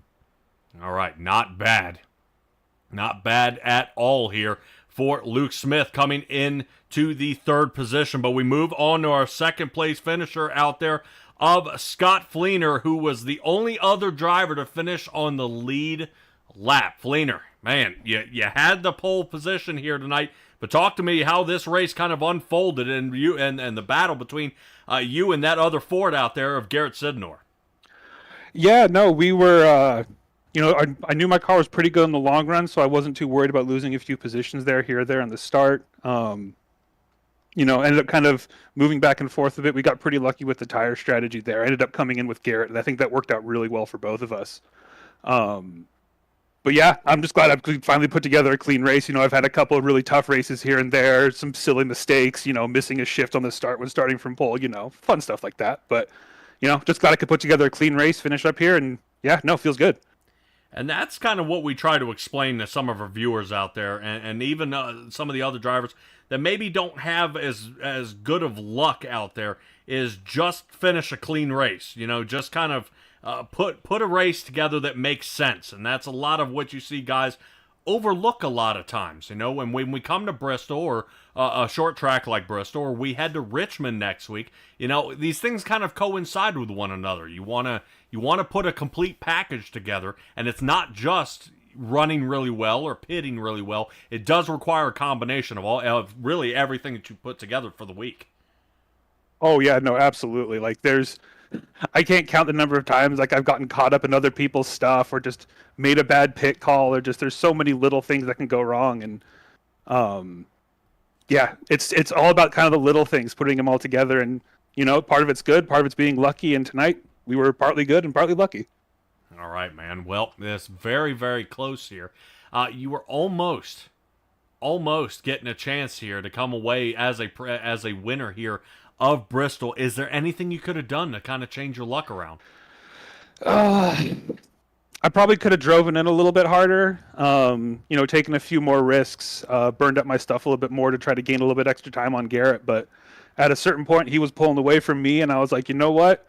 [SPEAKER 1] All right, not bad. Not bad at all here for Luke Smith coming in to the third position. But we move on to our second place finisher out there of Scott Fleener, who was the only other driver to finish on the lead lap. Fleener, man, you had the pole position here tonight, but talk to me how this race kind of unfolded and you and the battle between you and that other Ford out there of Garrett Sidnor.
[SPEAKER 4] Yeah, no, we were, I knew my car was pretty good in the long run, so I wasn't too worried about losing a few positions here, there in the start. Ended up kind of moving back and forth a bit. We got pretty lucky with the tire strategy there. I ended up coming in with Garrett, and I think that worked out really well for both of us. But yeah, I'm just glad I've finally put together a clean race. You know, I've had a couple of really tough races here and there, some silly mistakes, you know, missing a shift on the start when starting from pole, you know, fun stuff like that. But, you know, just glad I could put together a clean race, finish up here, and yeah, no, feels good.
[SPEAKER 1] And that's kind of what we try to explain to some of our viewers out there, and even some of the other drivers that maybe don't have as good of luck out there, is just finish a clean race. You know, just kind of put a race together that makes sense, and that's a lot of what you see guys overlook a lot of times. You know, and when we come to Bristol or a short track like Bristol, or we head to Richmond next week, you know, these things kind of coincide with one another. You want to put a complete package together, and it's not just running really well or pitting really well. It does require a combination of really everything that you put together for the week.
[SPEAKER 4] Oh yeah, no, absolutely. Like I can't count the number of times like I've gotten caught up in other people's stuff or just made a bad pit call or just there's so many little things that can go wrong and yeah, it's all about kind of the little things, putting them all together and you know, part of it's good, part of it's being lucky and tonight we were partly good and partly lucky.
[SPEAKER 1] All right, man. Well, it's very, very close here. You were almost getting a chance here to come away as a winner here of Bristol. Is there anything you could have done to kind of change your luck around?
[SPEAKER 4] I probably could have driven in a little bit harder, you know, taken a few more risks, burned up my stuff a little bit more to try to gain a little bit extra time on Garrett. But at a certain point, he was pulling away from me, and I was like, you know what?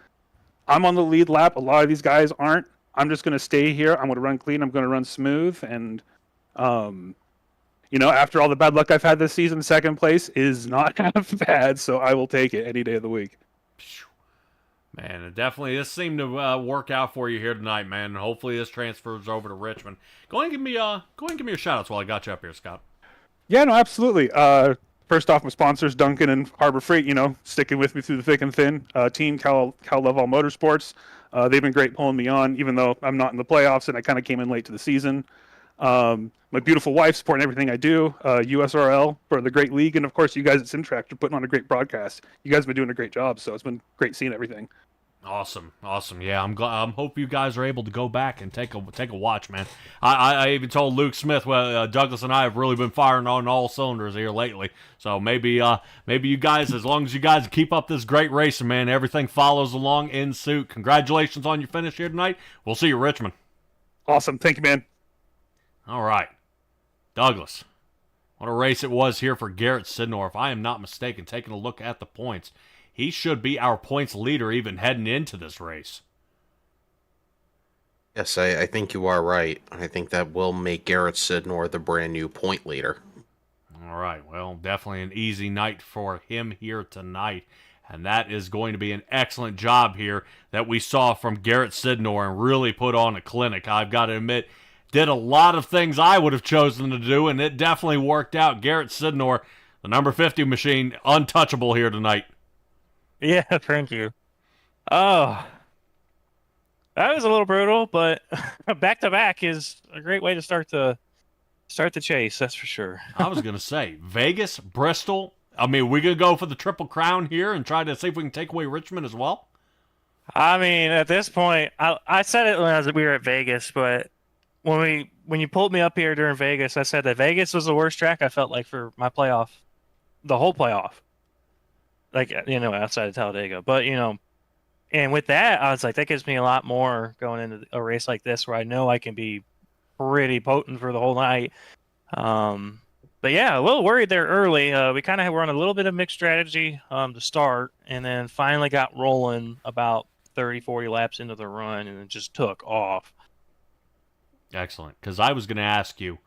[SPEAKER 4] I'm on the lead lap. A lot of these guys aren't. I'm just going to stay here. I'm going to run clean. I'm going to run smooth. And, you know, after all the bad luck I've had this season, second place is not kind of bad. So I will take it any day of the week.
[SPEAKER 1] Man, it definitely this seemed to work out for you here tonight, man. And hopefully this transfers over to Richmond. Go ahead and give me your shout outs while I got you up here, Scott.
[SPEAKER 4] Yeah, no, absolutely. First off, my sponsors, Duncan and Harbor Freight, you know, sticking with me through the thick and thin. Team Cal Love Motorsports. They've been great pulling me on, even though I'm not in the playoffs and I kind of came in late to the season. My beautiful wife supporting everything I do. USRL for the great league. And, of course, you guys at Simtrack are putting on a great broadcast. You guys have been doing a great job, so it's been great seeing everything.
[SPEAKER 1] Awesome. Yeah, I'm glad. Hope you guys are able to go back and take a watch, man. I even told Luke Smith, well, Douglas and I have really been firing on all cylinders here lately. So maybe you guys, as long as you guys keep up this great racing, man, everything follows along in suit. Congratulations on your finish here tonight. We'll see you at Richmond.
[SPEAKER 4] Awesome. Thank you, man.
[SPEAKER 1] All right, Douglas. What a race it was here for Garrett Sidnor. If I am not mistaken, taking a look at the points, he should be our points leader even heading into this race.
[SPEAKER 2] Yes, I think you are right. I think that will make Garrett Sidnor the brand new point leader.
[SPEAKER 1] All right, well, definitely an easy night for him here tonight. And that is going to be an excellent job here that we saw from Garrett Sidnor and really put on a clinic. I've got to admit, did a lot of things I would have chosen to do, and it definitely worked out. Garrett Sidnor, the number 50 machine, untouchable here tonight.
[SPEAKER 5] Yeah, thank you. Oh, that was a little brutal, but back to back is a great way to start the chase. That's for sure.
[SPEAKER 1] I was gonna say Vegas, Bristol. I mean, we gonna go for the Triple Crown here and try to see if we can take away Richmond as well.
[SPEAKER 5] I mean, at this point, I said it when we were at Vegas, but when you pulled me up here during Vegas, I said that Vegas was the worst track I felt like for my playoff, the whole playoff. Like, you know, outside of Talladega. But, you know, and with that, I was like, that gives me a lot more going into a race like this where I know I can be pretty potent for the whole night. But yeah, a little worried there early. We kind of were on a little bit of mixed strategy to start and then finally got rolling about 30, 40 laps into the run and it just took off.
[SPEAKER 1] Excellent. Because I was going to ask you,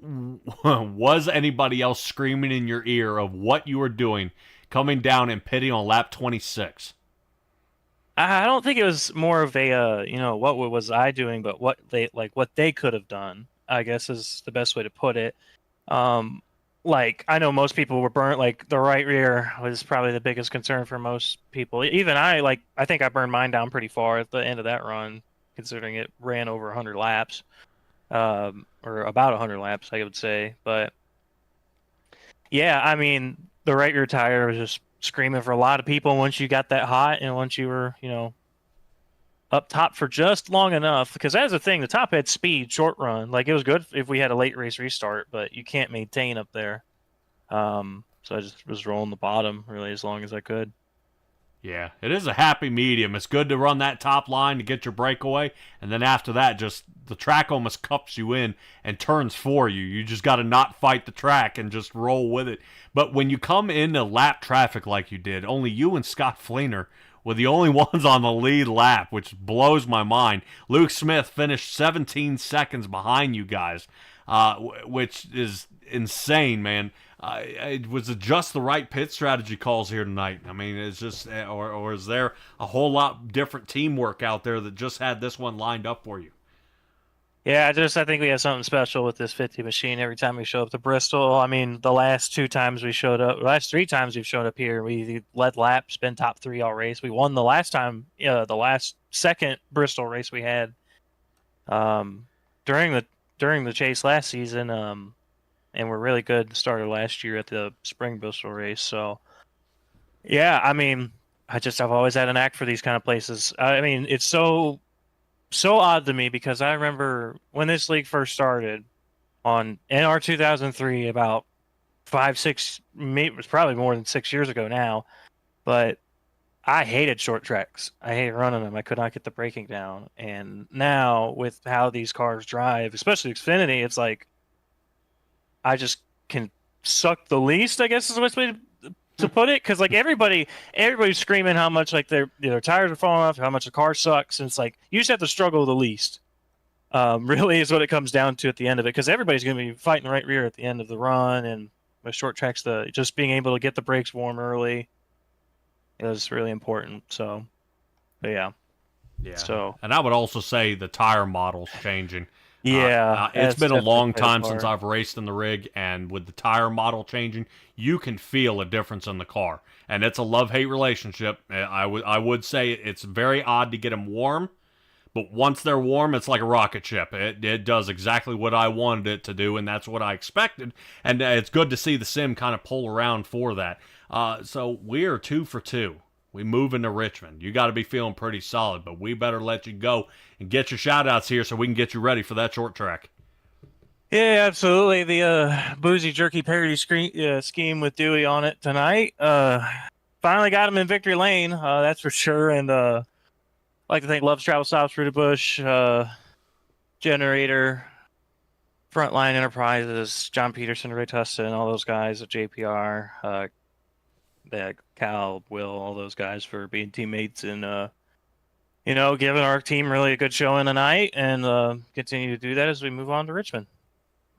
[SPEAKER 1] was anybody else screaming in your ear of what you were doing coming down and pitting on lap 26?
[SPEAKER 5] I don't think it was more of a, you know, what was I doing, but what they could have done, I guess is the best way to put it. Like, I know most people were burnt, like the right rear was probably the biggest concern for most people. Even I think I burned mine down pretty far at the end of that run, considering it ran over 100 laps. Or about 100 laps, I would say. But yeah, I mean, the right rear tire was just screaming for a lot of people once you got that hot and once you were, you know, up top for just long enough, because that's the thing. The top had speed, short run. Like, it was good if we had a late race restart, but you can't maintain up there. So I just was rolling the bottom really as long as I could.
[SPEAKER 1] Yeah, it is a happy medium. It's good to run that top line to get your breakaway, and then after that, just the track almost cups you in and turns for you. You just got to not fight the track and just roll with it. But when you come into lap traffic like you did, only you and Scott Fleener were the only ones on the lead lap, which blows my mind. Luke Smith finished 17 seconds behind you guys, which is insane, man. Was it just the right pit strategy calls here tonight? I mean, it's just, or is there a whole lot different teamwork out there that just had this one lined up for you?
[SPEAKER 5] Yeah, I think we have something special with this 50 machine every time we show up to Bristol. I mean, the last 3 times we've showed up here, we led laps, been top 3 all race. We won the last time, the last second Bristol race we had during the chase last season, and we're really good to start of last year at the spring Bristol race. So, yeah, I mean, I've always had an knack for these kind of places. I mean, it's so odd to me because I remember when this league first started on NR 2003, about 5-6, maybe it was probably more than 6 years ago now, but I hated short tracks. I hated running them. I could not get the braking down. And now with how these cars drive, especially Xfinity, it's like I just can suck the least, I guess is the best way to put it, because like everybody's screaming how much like their tires are falling off, how much the car sucks, and it's like you just have to struggle the least. Really is what it comes down to at the end of it, because everybody's going to be fighting right rear at the end of the run, and with short tracks, just being able to get the brakes warm early is really important. So, but yeah. So,
[SPEAKER 1] and I would also say the tire model's changing.
[SPEAKER 5] Yeah,
[SPEAKER 1] it's been a long time since I've raced in the rig, and with the tire model changing, you can feel a difference in the car, and it's a love-hate relationship. I would say it's very odd to get them warm, but once they're warm, it's like a rocket ship. It does exactly what I wanted it to do, and that's what I expected, and it's good to see the sim kind of pull around for that. So we are 2 for 2. We move into Richmond. You got to be feeling pretty solid, but we better let you go and get your shout-outs here so we can get you ready for that short track.
[SPEAKER 5] Yeah, absolutely. The Boozy Jerky parody scheme with Dewey on it tonight. Finally got him in victory lane, that's for sure. And I'd like to thank Love's Travel Stops, Ruta Bush, Generator, Frontline Enterprises, John Peterson, Ray Tustin, all those guys at JPR, Cal, Will, all those guys for being teammates and giving our team really a good showing tonight, and continue to do that as we move on to Richmond.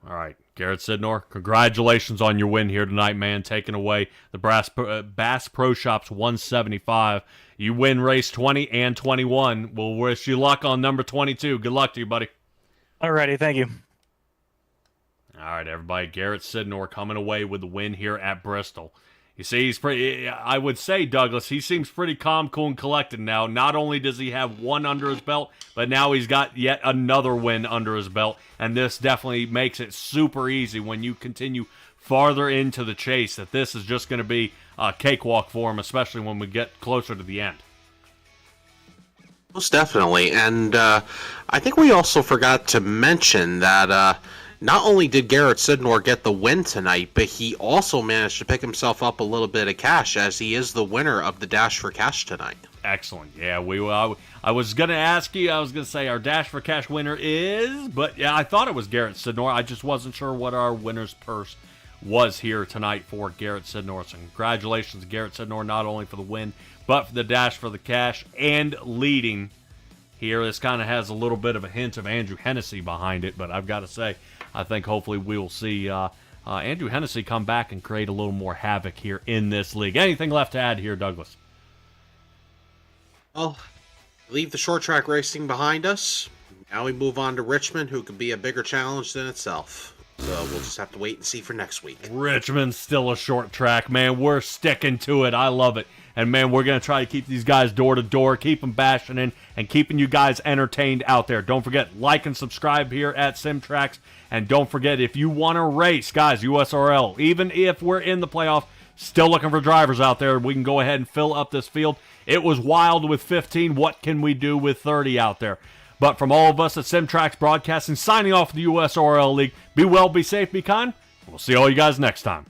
[SPEAKER 1] All right, Garrett Sidnor, congratulations on your win here tonight, man, taking away the Bass Pro Shops 175. You win race 20 and 21. We'll wish you luck on number 22. Good luck to you, buddy.
[SPEAKER 5] Alrighty, thank you.
[SPEAKER 1] All right, everybody, Garrett Sidnor coming away with the win here at Bristol. You see, he's pretty, I would say, Douglas, he seems pretty calm, cool, and collected now. Not only does he have one under his belt, but now he's got yet another win under his belt. And this definitely makes it super easy when you continue farther into the chase, that this is just going to be a cakewalk for him, especially when we get closer to the end.
[SPEAKER 2] Most definitely. And I think we also forgot to mention that not only did Garrett Sidnor get the win tonight, but he also managed to pick himself up a little bit of cash, as he is the winner of the Dash for Cash tonight.
[SPEAKER 1] Excellent. Yeah, I was going to ask you, I was going to say our Dash for Cash winner is, but yeah, I thought it was Garrett Sidnor. I just wasn't sure what our winner's purse was here tonight for Garrett Sidnor. So congratulations, Garrett Sidnor, not only for the win, but for the Dash for the Cash and leading here. This kind of has a little bit of a hint of Andrew Hennessy behind it, but I've got to say, I think hopefully we will see Andrew Hennessy come back and create a little more havoc here in this league. Anything left to add here, Douglas?
[SPEAKER 2] Well, leave the short track racing behind us. Now we move on to Richmond, who could be a bigger challenge than itself. So we'll just have to wait and see for next week.
[SPEAKER 1] Richmond's still a short track, man. We're sticking to it. I love it. And, man, we're going to try to keep these guys door to door, keep them bashing in, and keeping you guys entertained out there. Don't forget, like and subscribe here at SimTracks. And don't forget, if you want to race, guys, USRL, even if we're in the playoff, Still looking for drivers out there. We can go ahead and fill up this field. It was wild with 15. What can we do with 30 out there? But from all of us at Simtrax Broadcasting, signing off the USRL League, be well, be safe, be kind. We'll see all you guys next time.